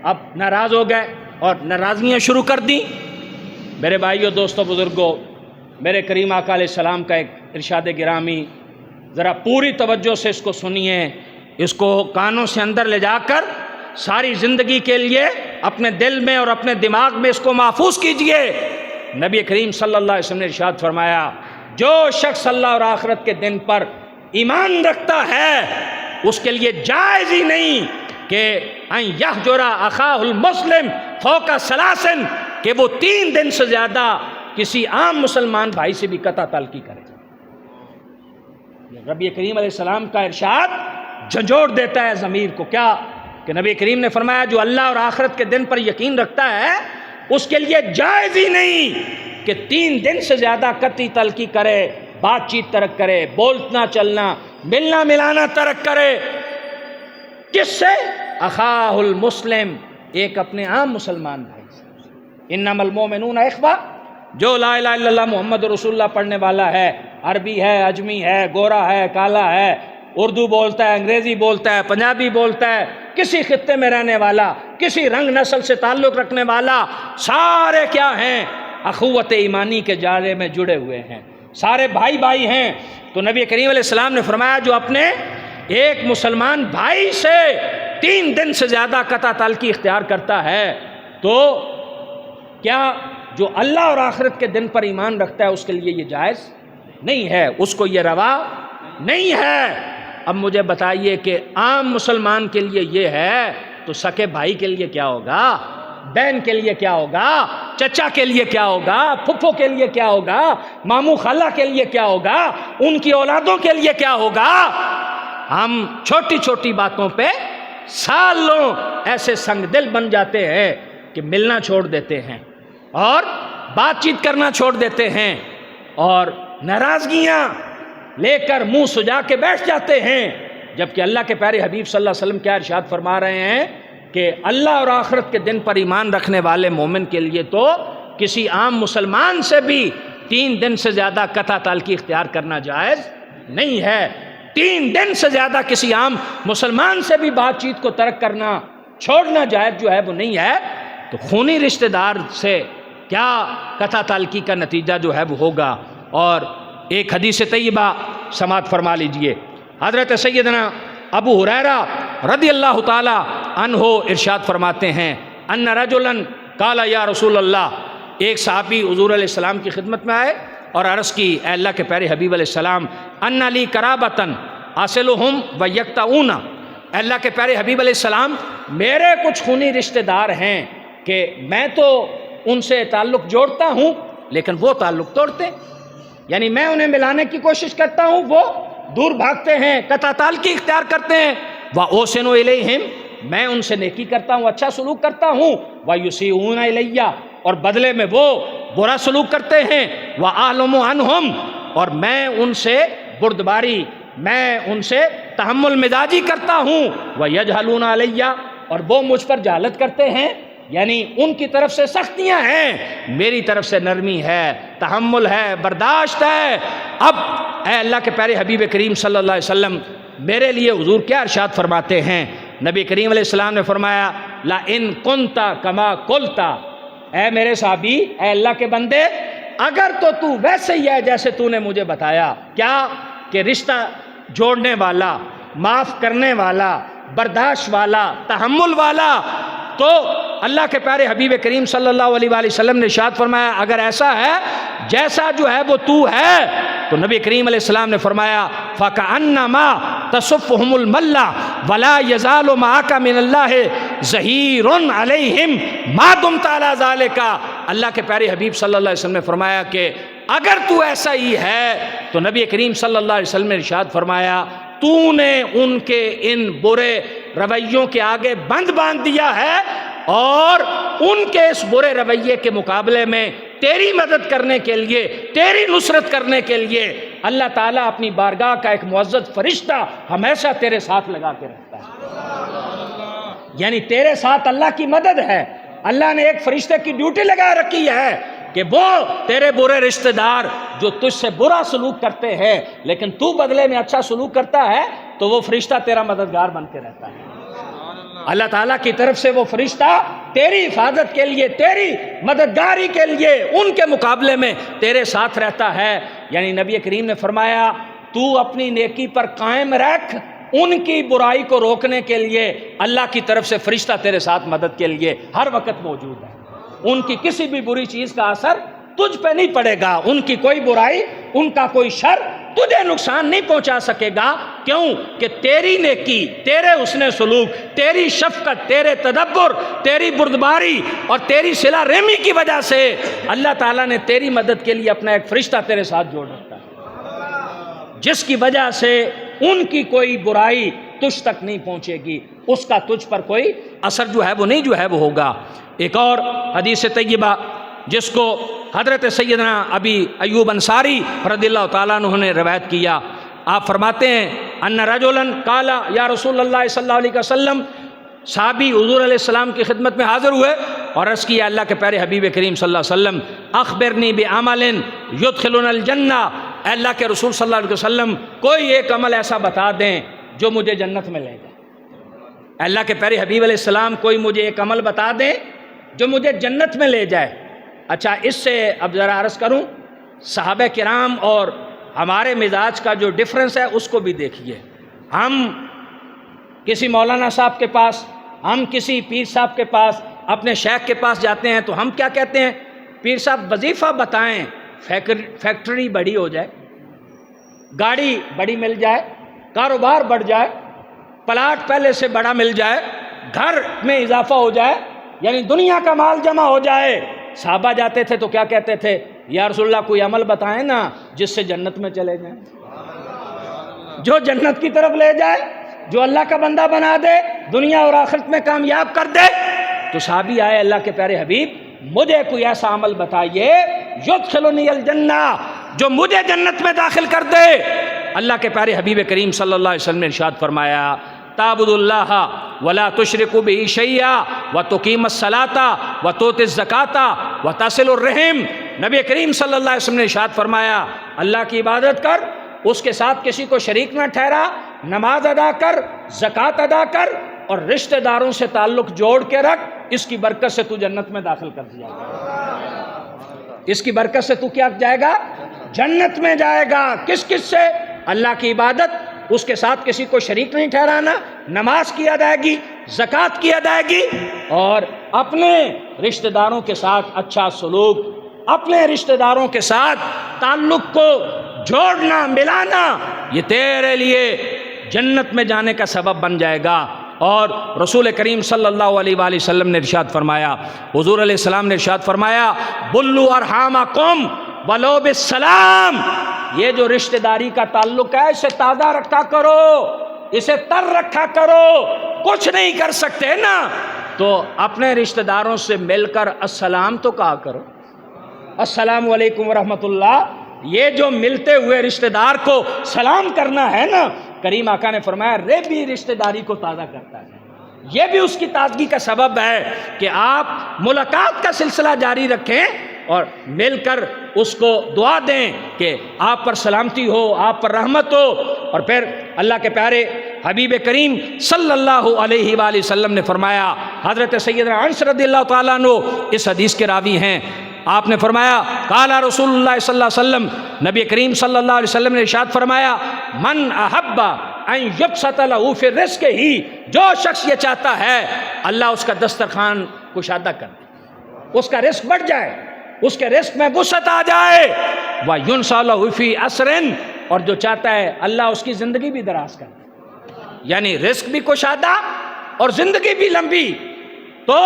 اب ناراض ہو گئے اور ناراضگیاں شروع کر دیں۔ میرے بھائیوں، دوستوں، بزرگوں، میرے کریم آقا علیہ السلام کا ایک ارشاد گرامی، ذرا پوری توجہ سے اس کو سنیے، اس کو کانوں سے اندر لے جا کر ساری زندگی کے لیے اپنے دل میں اور اپنے دماغ میں اس کو محفوظ کیجئے۔ نبی کریم صلی اللہ علیہ وسلم نے ارشاد فرمایا، جو شخص اللہ اور آخرت کے دن پر ایمان رکھتا ہے اس کے لیے جائز ہی نہیں کہ ان یحجر اخاہ المسلم فوق ثلاث، کہ وہ 3 دن سے زیادہ کسی عام مسلمان بھائی سے بھی قطع تعلقی کرے۔ نبی کریم علیہ السلام کا ارشاد جھنجھوڑ دیتا ہے ضمیر کو، کیا کہ نبی کریم نے فرمایا جو اللہ اور آخرت کے دن پر یقین رکھتا ہے اس کے لیے جائز ہی نہیں کہ 3 دن سے زیادہ قطعی تعلقی کرے، بات چیت ترک کرے، بولنا چلنا، ملنا ملانا ترک کرے۔ کس سے؟ اخاہ المسلم، ایک اپنے عام مسلمان بھائی سے۔ انما المؤمنون اخوہ، جو لا الہ الا اللہ محمد رسول اللہ پڑھنے والا ہے، عربی ہے، عجمی ہے، گورا ہے، کالا ہے، اردو بولتا ہے، انگریزی بولتا ہے، پنجابی بولتا ہے، کسی خطے میں رہنے والا، کسی رنگ نسل سے تعلق رکھنے والا، سارے کیا ہیں؟ اخوت ایمانی کے جالے میں جڑے ہوئے ہیں، سارے بھائی بھائی ہیں۔ تو نبی کریم علیہ السلام نے فرمایا جو اپنے ایک مسلمان بھائی سے 3 دن سے زیادہ قطع تعلقی اختیار کرتا ہے، تو کیا جو اللہ اور آخرت کے دن پر ایمان رکھتا ہے اس کے لیے یہ جائز نہیں ہے، اس کو یہ روا نہیں ہے۔ اب مجھے بتائیے کہ عام مسلمان کے لیے یہ ہے تو سکے بھائی کے لیے کیا ہوگا؟ بہن کے لیے کیا ہوگا؟ چچا کے لیے کیا ہوگا؟ پھپھو کے لیے کیا ہوگا؟ ماموں خالہ کے لیے کیا ہوگا؟ ان کی اولادوں کے لیے کیا ہوگا؟ ہم چھوٹی چھوٹی باتوں پہ سالوں ایسے سنگ دل بن جاتے ہیں کہ ملنا چھوڑ دیتے ہیں اور بات چیت کرنا چھوڑ دیتے ہیں اور ناراضگیاں لے کر منہ سجا کے بیٹھ جاتے ہیں، جبکہ اللہ کے پیارے حبیب صلی اللہ علیہ وسلم کیا ارشاد فرما رہے ہیں کہ اللہ اور آخرت کے دن پر ایمان رکھنے والے مومن کے لیے تو کسی عام مسلمان سے بھی 3 دن سے زیادہ قطع تعلقی اختیار کرنا جائز نہیں ہے۔ 3 دن سے زیادہ کسی عام مسلمان سے بھی بات چیت کو ترک کرنا، چھوڑنا جائز جو ہے وہ نہیں ہے۔ تو خونی رشتہ دار سے کیا قطع تعلقی کا نتیجہ جو ہے وہ ہوگا۔ اور ایک حدیث طیبہ سماعت فرما لیجئے، حضرت سیدنا ابو ہریرہ رضی اللہ تعالی عنہ ارشاد فرماتے ہیں ان رجلا قال یا رسول اللہ، ایک صحابی حضور علیہ السلام کی خدمت میں آئے اور عرض کی اے اللہ کے پیارے حبیب علیہ السلام ان لی قرابتن اصلہم ویقطعون، اے اللہ کے پیارے حبیب علیہ السلام میرے کچھ خونی رشتہ دار ہیں کہ میں تو ان سے تعلق جوڑتا ہوں لیکن وہ تعلق توڑتے ہیں، یعنی میں انہیں ملانے کی کوشش کرتا ہوں، وہ دور بھاگتے ہیں، قطع تعلقی اختیار کرتے ہیں۔ وَأُحْسِنُ إِلَيْهِمْ، میں ان سے نیکی کرتا ہوں، اچھا سلوک کرتا ہوں۔ وَيُسِيئُونَ إِلَيَّ، اور بدلے میں وہ برا سلوک کرتے ہیں۔ وَأَعْلَمُ عَنْهُمْ، اور میں ان سے بردباری، میں ان سے تحمل مزاجی کرتا ہوں۔ وَيَجْهَلُونَ عَلَيَّ، اور وہ مجھ پر جہالت کرتے ہیں، یعنی ان کی طرف سے سختیاں ہیں، میری طرف سے نرمی ہے، تحمل ہے، برداشت ہے۔ اب اے اللہ کے پیارے حبیب کریم صلی اللہ علیہ وسلم میرے لیے حضور کیا ارشاد فرماتے ہیں؟ نبی کریم علیہ السلام نے فرمایا لَإِن كُنْتَ كَمَا قُلْتَ، اے میرے صحابی، اے اللہ کے بندے، اگر تو ویسے ہی ہے جیسے تو نے مجھے بتایا، کیا کہ رشتہ جوڑنے والا، معاف کرنے والا، برداشت والا، تحمل والا، تو اللہ کے پیارے حبیب کریم صلی اللہ علیہ وآلہ وسلم نے ارشاد فرمایا اگر ایسا ہے جیسا جو ہے وہ تو ہے، تو نبی کریم علیہ السلام نے فرمایا فَكَأَنَّمَا تَصُفُّهُمُ الْمَلَّ وَلَا يَزَالُ مَعَكَ مِنَ اللَّهِ ظَهِيرٌ عَلَيْهِمْ مَا دُمْتَ عَلَى ذَلِكَ۔ اللہ کے پیارے حبیب صلی اللہ علیہ وسلم نے فرمایا کہ اگر تو ایسا ہی ہے تو نبی کریم صلی اللہ علیہ وسلم نے ارشاد فرمایا تو نے ان کے ان برے رویوں کے آگے بند باندھ دیا ہے، اور ان کے اس برے رویے کے مقابلے میں تیری مدد کرنے کے لیے، تیری نصرت کرنے کے لیے اللہ تعالیٰ اپنی بارگاہ کا ایک معزز فرشتہ ہمیشہ تیرے ساتھ لگا کے رکھتا ہے، یعنی تیرے ساتھ اللہ کی مدد ہے۔ اللہ نے ایک فرشتے کی ڈیوٹی لگا رکھی ہے کہ وہ تیرے برے رشتہ دار جو تجھ سے برا سلوک کرتے ہیں لیکن تو بدلے میں اچھا سلوک کرتا ہے، تو وہ فرشتہ تیرا مددگار بن کے رہتا ہے۔ اللہ تعالیٰ کی طرف سے وہ فرشتہ تیری حفاظت کے لیے، تیری مددگاری کے لیے ان کے مقابلے میں تیرے ساتھ رہتا ہے۔ یعنی نبی کریم نے فرمایا تو اپنی نیکی پر قائم رکھ، ان کی برائی کو روکنے کے لیے اللہ کی طرف سے فرشتہ تیرے ساتھ مدد کے لیے ہر وقت موجود ہے۔ ان کی کسی بھی بری چیز کا اثر تجھ پہ نہیں پڑے گا، ان کی کوئی برائی، ان کا کوئی شر تجھے نقصان نہیں پہنچا سکے گا۔ کیوں کہ تیری نیکی، تیرے حسن سلوک، تیری شفقت، تیرے تدبر، تیری بردباری اور تیری صلہ رحمی کی وجہ سے اللہ تعالیٰ نے تیری مدد کے لیے اپنا ایک فرشتہ تیرے ساتھ جوڑ رکھا ہے، جس کی وجہ سے ان کی کوئی برائی تجھ تک نہیں پہنچے گی، اس کا تجھ پر کوئی اثر جو ہے وہ نہیں جو ہے وہ ہوگا۔ ایک اور حدیث طیبہ جس کو حضرت سیدنا ابی ایوب انصاری رضی اللہ تعالیٰ عنہ نے روایت کیا، آپ فرماتے ہیں ان رجلا قال یا رسول اللہ صلی اللہ علیہ وسلم، صحابی حضور علیہ السلام کی خدمت میں حاضر ہوئے اور عرض کیا اللہ کے پیارے حبیب کریم صلی اللہ علیہ وسلم اخبرنی بعمل یدخلنا الجنہ، اے اللہ کے رسول صلی اللہ علیہ وسلم کوئی ایک عمل ایسا بتا دیں جو مجھے جنت میں لے جائے۔ اے اللہ کے پیارے حبیب علیہ السلام کوئی مجھے ایک عمل بتا دیں جو مجھے جنت میں لے جائے۔ اچھا، اس سے اب ذرا عرض کروں، صحابہ کرام اور ہمارے مزاج کا جو ڈفرنس ہے اس کو بھی دیکھیے۔ ہم کسی مولانا صاحب کے پاس، ہم کسی پیر صاحب کے پاس، اپنے شیخ کے پاس جاتے ہیں تو ہم کیا کہتے ہیں؟ پیر صاحب وظیفہ بتائیں، فیکٹری بڑی ہو جائے، گاڑی بڑی مل جائے، کاروبار بڑھ جائے، پلاٹ پہلے سے بڑا مل جائے، گھر میں اضافہ ہو جائے، یعنی دنیا کا مال جمع ہو جائے۔ صحابہ جاتے تھے تو کیا کہتے تھے؟ یا رسول اللہ کوئی عمل بتائیں نا جس سے جنت میں چلے جائیں، جو جنت کی طرف لے جائے، جو اللہ کا بندہ بنا دے، دنیا اور آخرت میں کامیاب کر دے۔ تو صحابی آئے، اللہ کے پیارے حبیب مجھے کوئی ایسا عمل بتائیے یدخلنی الجنہ جو مجھے جنت میں داخل کر دے۔ اللہ کے پیارے حبیب کریم صلی اللہ علیہ وسلم نے ارشاد فرمایا تعبد اللہ ولا تشرک بہ شیئا وتقیم الصلاۃ وتؤتی الزکاۃ وتصل الرحم۔ نبی کریم صلی اللہ علیہ وسلم نے ارشاد فرمایا اللہ کی عبادت کر، اس کے ساتھ کسی کو شریک نہ ٹھہرا، نماز ادا کر، زکوٰۃ ادا کر، اور رشتہ داروں سے تعلق جوڑ کے رکھ، اس کی برکت سے تو جنت میں داخل کر دیا گا۔ اس کی برکت سے تو کیا جائے گا؟ جنت میں جائے گا۔ کس کس سے؟ اللہ کی عبادت، اس کے ساتھ کسی کو شریک نہیں ٹھہرانا، نماز کی ادائیگی، زکوٰۃ کی ادائیگی، اور اپنے رشتہ داروں کے ساتھ اچھا سلوک، اپنے رشتہ داروں کے ساتھ تعلق کو جوڑنا، ملانا، یہ تیرے لیے جنت میں جانے کا سبب بن جائے گا۔ اور رسول کریم صلی اللہ علیہ وآلہ وسلم نے ارشاد فرمایا، حضور علیہ السلام نے ارشاد فرمایا بلو ارحامکم ولو بالسلام، یہ جو رشتہ داری کا تعلق ہے اسے تازہ رکھا کرو، اسے تر رکھا کرو۔ کچھ نہیں کر سکتے نا تو اپنے رشتہ داروں سے مل کر السلام تو کہا کرو، السلام علیکم ورحمۃ اللہ۔ یہ جو ملتے ہوئے رشتہ دار کو سلام کرنا ہے نا، کریم آقا نے فرمایا یہ بھی رشتہ داری کو تازہ کرتا ہے، یہ بھی اس کی تازگی کا سبب ہے کہ آپ ملاقات کا سلسلہ جاری رکھیں اور مل کر اس کو دعا دیں کہ آپ پر سلامتی ہو، آپ پر رحمت ہو۔ اور پھر اللہ کے پیارے حبیب کریم صلی اللہ علیہ وآلہ وسلم نے فرمایا، حضرت سیدنا انس رضی اللہ تعالیٰ عنہ اس حدیث کے راوی ہیں، آپ نے فرمایا قال رسول اللہ صلی اللہ علیہ وسلم، نبی کریم صلی اللہ علیہ وسلم نے ارشاد فرمایا من احب ان یبسط له فی الرزق ہی، جو شخص یہ چاہتا ہے اللہ اس کا دسترخوان کشادہ کر دے، اس کا رزق بڑھ جائے، اس کے رزق میں وسعت آ جائے، وَيُنْسَى لَهُ فِي عَسْرٍ، اور جو چاہتا ہے اللہ اس کی زندگی بھی دراز کر دے، یعنی رزق بھی کشادہ اور زندگی بھی لمبی۔ تو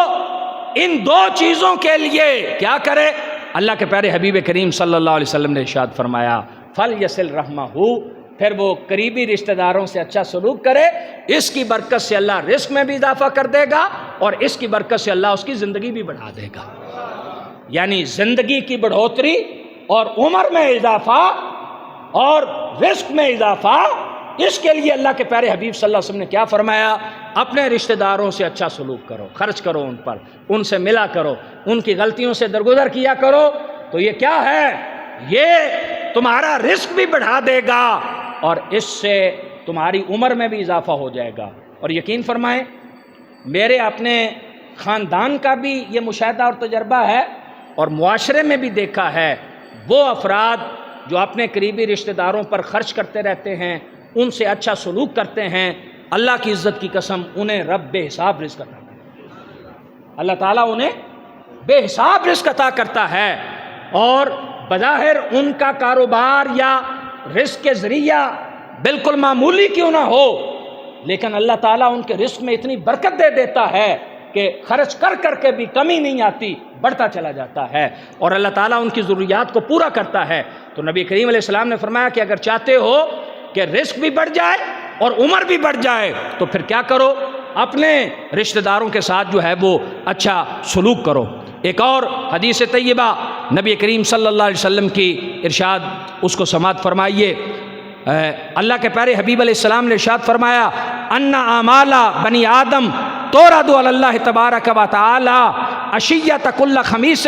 ان دو چیزوں کے لیے کیا کرے؟ اللہ کے پیارے حبیب کریم صلی اللہ علیہ وسلم نے ارشاد فرمایا فَلْيَصِلْ رَحْمَهُ، پھر وہ قریبی رشتہ داروں سے اچھا سلوک کرے، اس کی برکت سے اللہ رزق میں بھی اضافہ کر دے گا اور اس کی برکت سے اللہ اس کی زندگی بھی بڑھا دے گا۔ یعنی زندگی کی بڑھوتری اور عمر میں اضافہ اور رزق میں اضافہ، اس کے لیے اللہ کے پیارے حبیب صلی اللہ علیہ وسلم نے کیا فرمایا؟ اپنے رشتہ داروں سے اچھا سلوک کرو، خرچ کرو ان پر، ان سے ملا کرو، ان کی غلطیوں سے درگزر کیا کرو۔ تو یہ کیا ہے؟ یہ تمہارا رزق بھی بڑھا دے گا اور اس سے تمہاری عمر میں بھی اضافہ ہو جائے گا۔ اور یقین فرمائیں میرے اپنے خاندان کا بھی یہ مشاہدہ اور تجربہ ہے اور معاشرے میں بھی دیکھا ہے، وہ افراد جو اپنے قریبی رشتہ داروں پر خرچ کرتے رہتے ہیں، ان سے اچھا سلوک کرتے ہیں، اللہ کی عزت کی قسم انہیں رب بے حساب رزق عطا کرتا ہے، اللہ تعالیٰ انہیں بے حساب رزق عطا کرتا ہے۔ اور بظاہر ان کا کاروبار یا رزق کے ذریعہ بالکل معمولی کیوں نہ ہو، لیکن اللہ تعالیٰ ان کے رزق میں اتنی برکت دے دیتا ہے کہ خرچ کر کر کے بھی کمی نہیں آتی، بڑھتا چلا جاتا ہے اور اللہ تعالیٰ ان کی ضروریات کو پورا کرتا ہے۔ تو نبی کریم علیہ السلام نے فرمایا کہ اگر چاہتے ہو کہ رزق بھی بڑھ جائے اور عمر بھی بڑھ جائے تو پھر کیا کرو؟ اپنے رشتہ داروں کے ساتھ جو ہے وہ اچھا سلوک کرو۔ ایک اور حدیث طیبہ نبی کریم صلی اللہ علیہ وسلم کی ارشاد، اس کو سماعت فرمائیے۔ اللہ کے پیارے حبیب علیہ السلام نے ارشاد فرمایا ان اعمال بنی آدم تورد علی اللہ تبارک و تعالی عشیۃ کل خمیس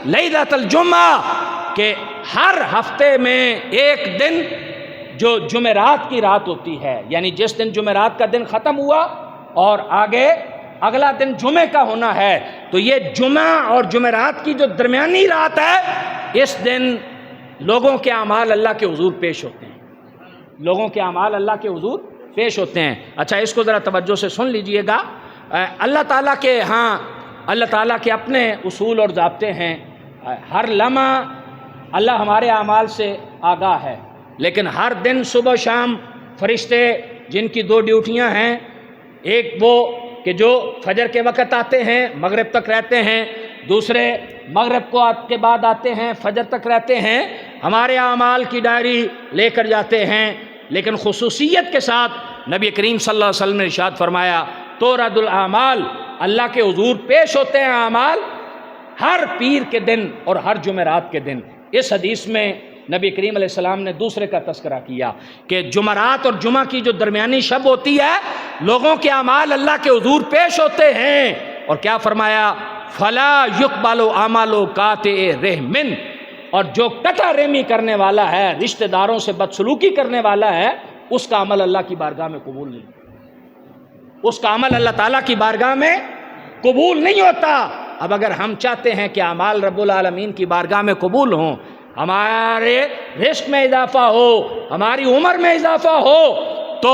لیلۃ الجمعہ، کہ ہر ہفتے میں ایک دن جو جمعرات کی رات ہوتی ہے، یعنی جس دن جمعرات کا دن ختم ہوا اور آگے اگلا دن جمعے کا ہونا ہے، تو یہ جمعہ اور جمعرات کی جو درمیانی رات ہے، اس دن لوگوں کے اعمال اللہ کے حضور پیش ہوتے ہیں، لوگوں کے اعمال اللہ کے حضور پیش ہوتے ہیں۔ اچھا، اس کو ذرا توجہ سے سن لیجئے گا۔ اللہ تعالیٰ کے ہاں اللہ تعالیٰ کے اپنے اصول اور ضابطے ہیں۔ ہر لمحہ اللہ ہمارے اعمال سے آگاہ ہے، لیکن ہر دن صبح و شام فرشتے جن کی دو ڈیوٹیاں ہیں، ایک وہ کہ جو فجر کے وقت آتے ہیں مغرب تک رہتے ہیں، دوسرے مغرب کو کے بعد آتے ہیں فجر تک رہتے ہیں، ہمارے اعمال کی ڈائری لے کر جاتے ہیں۔ لیکن خصوصیت کے ساتھ نبی کریم صلی اللہ علیہ وسلم نے ارشاد فرمایا تورد الاعمال، اللہ کے حضور پیش ہوتے ہیں اعمال ہر پیر کے دن اور ہر جمعرات کے دن۔ اس حدیث میں نبی کریم علیہ السلام نے دوسرے کا تذکرہ کیا کہ جمعرات اور جمعہ کی جو درمیانی شب ہوتی ہے، لوگوں کے اعمال اللہ کے حضور پیش ہوتے ہیں، اور کیا فرمایا فلا یقبل اعمال قاطع رحم، اور جو قطع رحمی کرنے والا ہے، رشتہ داروں سے بدسلوکی کرنے والا ہے، اس کا عمل اللہ کی بارگاہ میں قبول نہیں، اس کا عمل اللہ تعالیٰ کی بارگاہ میں قبول نہیں ہوتا۔ اب اگر ہم چاہتے ہیں کہ اعمال رب العالمین کی بارگاہ میں قبول ہوں، ہمارے رزق میں اضافہ ہو، ہماری عمر میں اضافہ ہو، تو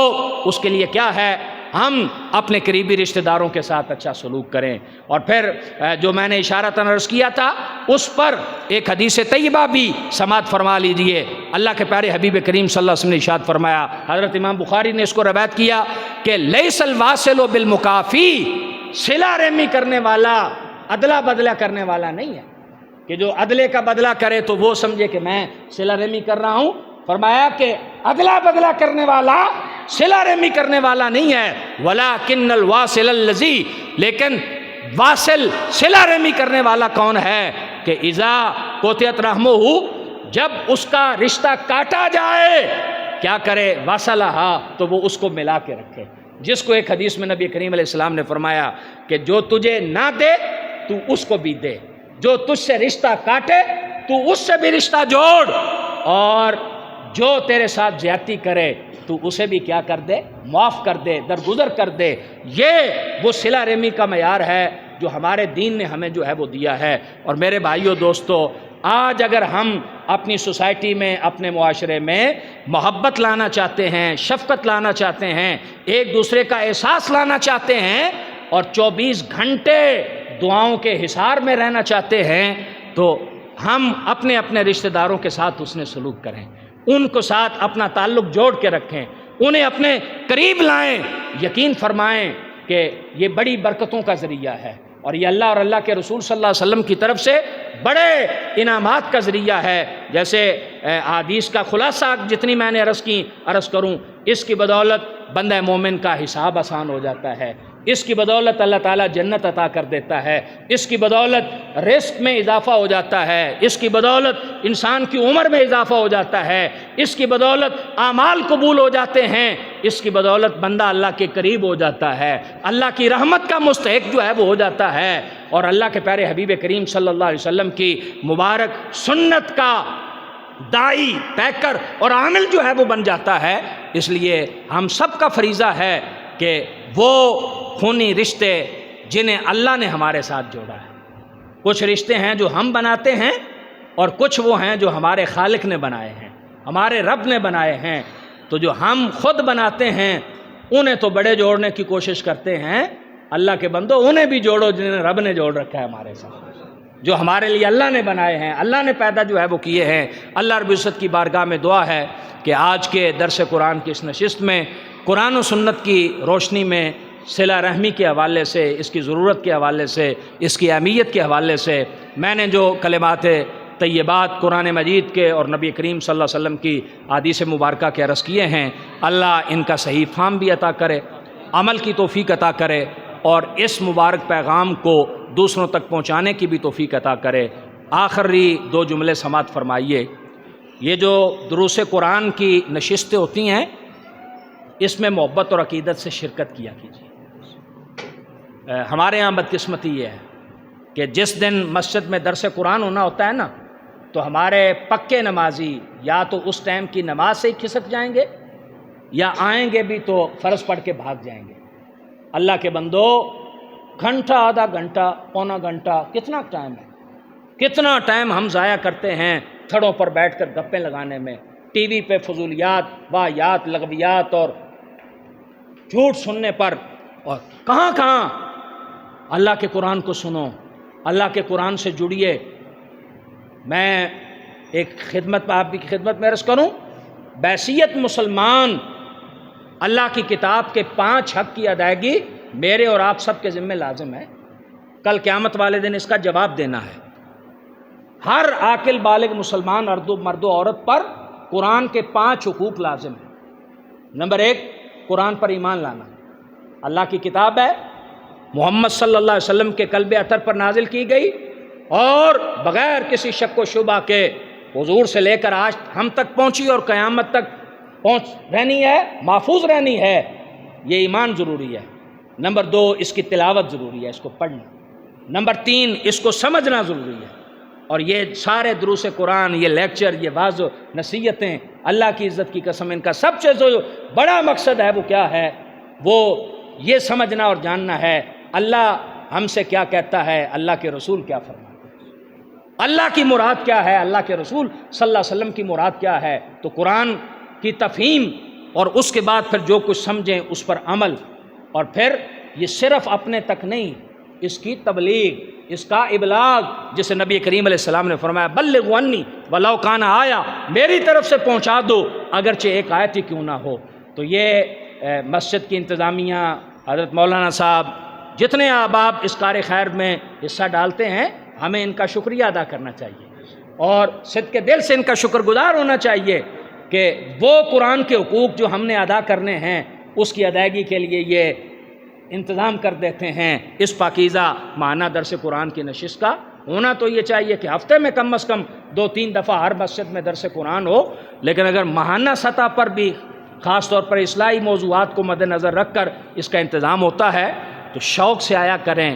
اس کے لیے کیا ہے، ہم اپنے قریبی رشتہ داروں کے ساتھ اچھا سلوک کریں۔ اور پھر جو میں نے اشارتاً عرض کیا تھا، اس پر ایک حدیث طیبہ بھی سماعت فرما لیجئے۔ اللہ کے پیارے حبیب کریم صلی اللہ علیہ وسلم نے ارشاد فرمایا، حضرت امام بخاری نے اس کو روایت کیا کہ لیس الواصل بالمکافی، صلہ رحمی کرنے والا ادلا بدلہ کرنے والا نہیں ہے، کہ جو عدلے کا بدلہ کرے تو وہ سمجھے کہ میں صلہ رحمی کر رہا ہوں۔ فرمایا کہ عدلہ بدلہ کرنے والا صلہ رحمی کرنے والا نہیں ہے، ولیکن الواصل الذی، لیکن واصل صلہ رحمی کرنے والا کون ہے کہ اذا قطعت رحمہ، جب اس کا رشتہ کاٹا جائے کیا کرے، واصلھا، تو وہ اس کو ملا کے رکھے۔ جس کو ایک حدیث میں نبی کریم علیہ السلام نے فرمایا کہ جو تجھے نہ دے تو اس کو بھی دے، جو تجھ سے رشتہ کاٹے تو اس سے بھی رشتہ جوڑ، اور جو تیرے ساتھ زیادتی کرے تو اسے بھی کیا کر دے، معاف کر دے، درگزر کر دے۔ یہ وہ صلہ رحمی کا معیار ہے جو ہمارے دین نے ہمیں جو ہے وہ دیا ہے۔ اور میرے بھائیو دوستو، آج اگر ہم اپنی سوسائٹی میں، اپنے معاشرے میں محبت لانا چاہتے ہیں، شفقت لانا چاہتے ہیں، ایک دوسرے کا احساس لانا چاہتے ہیں، اور 24 گھنٹے دعاؤں کے حصار میں رہنا چاہتے ہیں، تو ہم اپنے اپنے رشتہ داروں کے ساتھ حسن سلوک کریں، ان کو ساتھ اپنا تعلق جوڑ کے رکھیں، انہیں اپنے قریب لائیں۔ یقین فرمائیں کہ یہ بڑی برکتوں کا ذریعہ ہے، اور یہ اللہ اور اللہ کے رسول صلی اللہ علیہ وسلم کی طرف سے بڑے انعامات کا ذریعہ ہے۔ جیسے حدیث کا خلاصہ جتنی میں نے عرض کروں، اس کی بدولت بندہ مومن کا حساب آسان ہو جاتا ہے، اس کی بدولت اللہ تعالیٰ جنت عطا کر دیتا ہے، اس کی بدولت رزق میں اضافہ ہو جاتا ہے، اس کی بدولت انسان کی عمر میں اضافہ ہو جاتا ہے، اس کی بدولت اعمال قبول ہو جاتے ہیں، اس کی بدولت بندہ اللہ کے قریب ہو جاتا ہے، اللہ کی رحمت کا مستحق جو ہے وہ ہو جاتا ہے، اور اللہ کے پیارے حبیب کریم صلی اللہ علیہ وسلم کی مبارک سنت کا داعی، پیکر اور عامل جو ہے وہ بن جاتا ہے۔ اس لیے ہم سب کا فریضہ ہے کہ وہ خونی رشتے جنہیں اللہ نے ہمارے ساتھ جوڑا ہے، کچھ رشتے ہیں جو ہم بناتے ہیں، اور کچھ وہ ہیں جو ہمارے خالق نے بنائے ہیں، ہمارے رب نے بنائے ہیں۔ تو جو ہم خود بناتے ہیں انہیں تو بڑے جوڑنے کی کوشش کرتے ہیں، اللہ کے بندو انہیں بھی جوڑو جنہیں رب نے جوڑ رکھا ہے ہمارے ساتھ، جو ہمارے لیے اللہ نے بنائے ہیں، اللہ نے پیدا جو ہے وہ کیے ہیں۔ اللہ رب العزت کی بارگاہ میں دعا ہے کہ آج کے درس قرآن کی اس نشست میں قرآن و سنت کی روشنی میں صلہ رحمی کے حوالے سے، اس کی ضرورت کے حوالے سے، اس کی اہمیت کے حوالے سے میں نے جو کلمات طیبات قرآن مجید کے اور نبی کریم صلی اللہ علیہ وسلم کی احادیث مبارکہ کے عرض کیے ہیں، اللہ ان کا صحیح فہم بھی عطا کرے، عمل کی توفیق عطا کرے، اور اس مبارک پیغام کو دوسروں تک پہنچانے کی بھی توفیق عطا کرے۔ آخری 2 جملے سماعت فرمائیے۔ یہ جو دروس قرآن کی نشستیں ہوتی ہیں، اس میں محبت اور عقیدت سے شرکت کیا کیجیے۔ ہمارے ہاں بدقسمتی یہ ہے کہ جس دن مسجد میں درس قرآن ہونا ہوتا ہے نا، تو ہمارے پکے نمازی یا تو اس ٹائم کی نماز سے ہی کھسک جائیں گے، یا آئیں گے بھی تو فرض پڑھ کے بھاگ جائیں گے۔ اللہ کے بندو، گھنٹہ، آدھا گھنٹہ، پونا گھنٹہ، کتنا ٹائم ہے، کتنا ٹائم ہم ضائع کرتے ہیں تھڑوں پر بیٹھ کر گپیں لگانے میں، ٹی وی پہ فضولیات، واہیات، لغویات اور جھوٹ سننے پر، اور کہاں کہاں اللہ کے قرآن کو سنو، اللہ کے قرآن سے جڑیے۔ میں ایک خدمت آپ کی خدمت میں عرض کروں، بحیثیت مسلمان اللہ کی کتاب کے 5 حق کی ادائیگی میرے اور آپ سب کے ذمہ لازم ہے۔ کل قیامت والے دن اس کا جواب دینا ہے۔ ہر عاقل بالغ مسلمان مرد و عورت پر قرآن کے 5 حقوق لازم ہیں۔ نمبر 1، قرآن پر ایمان لانا۔ اللہ کی کتاب ہے، محمد صلی اللہ علیہ وسلم کے قلب اطہر پر نازل کی گئی، اور بغیر کسی شک و شبہ کے حضور سے لے کر آج ہم تک پہنچی اور قیامت تک رہنی ہے، محفوظ رہنی ہے۔ یہ ایمان ضروری ہے۔ نمبر 2، اس کی تلاوت ضروری ہے، اس کو پڑھنا۔ نمبر 3، اس کو سمجھنا ضروری ہے۔ اور یہ سارے دروس قرآن، یہ لیکچر، یہ واعظ و نصیحتیں، اللہ کی عزت کی قسم، ان کا سب سے جو بڑا مقصد ہے وہ کیا ہے؟ وہ یہ سمجھنا اور جاننا ہے اللہ ہم سے کیا کہتا ہے، اللہ کے رسول کیا فرماتے ہیں، اللہ کی مراد کیا ہے، اللہ کے رسول صلی اللہ علیہ وسلم کی مراد کیا ہے۔ تو قرآن کی تفہیم، اور اس کے بعد پھر جو کچھ سمجھیں اس پر عمل، اور پھر یہ صرف اپنے تک نہیں، اس کی تبلیغ، اس کا ابلاغ، جسے نبی کریم علیہ السلام نے فرمایا بلغوا عنی ولو کان آیا، میری طرف سے پہنچا دو اگرچہ ایک آیت ہی کیوں نہ ہو۔ تو یہ مسجد کی انتظامیہ، حضرت مولانا صاحب، جتنے احباب اس کار خیر میں حصہ ڈالتے ہیں، ہمیں ان کا شکریہ ادا کرنا چاہیے، اور صدق دل سے ان کا شکر گزار ہونا چاہیے کہ وہ قرآن کے حقوق جو ہم نے ادا کرنے ہیں اس کی ادائیگی کے لیے یہ انتظام کر دیتے ہیں۔ اس پاکیزہ ماہانہ درس قرآن کی نشست کا ہونا تو یہ چاہیے کہ ہفتے میں کم از کم 2-3 دفعہ ہر مسجد میں درس قرآن ہو، لیکن اگر ماہانہ سطح پر بھی خاص طور پر اصلاحی موضوعات کو مد نظر رکھ کر اس کا انتظام ہوتا ہے تو شوق سے آیا کریں،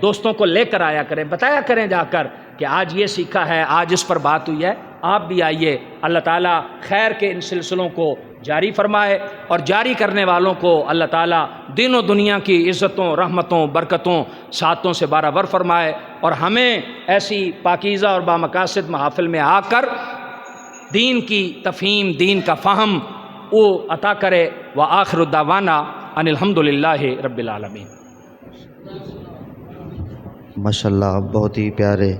دوستوں کو لے کر آیا کریں، بتایا کریں جا کر کہ آج یہ سیکھا ہے، آج اس پر بات ہوئی ہے، آپ بھی آئیے۔ اللہ تعالیٰ خیر کے ان سلسلوں کو جاری فرمائے، اور جاری کرنے والوں کو اللہ تعالیٰ دین و دنیا کی عزتوں، رحمتوں، برکتوں، سعادتوں سے بارآور فرمائے، اور ہمیں ایسی پاکیزہ اور بامقاصد محافل میں آ کر دین کی تفہیم، دین کا فہم وہ عطا کرے۔ وآخر دعوانا ان الحمدللہ رب العالمین۔ ماشاءاللہ، بہت ہی پیارے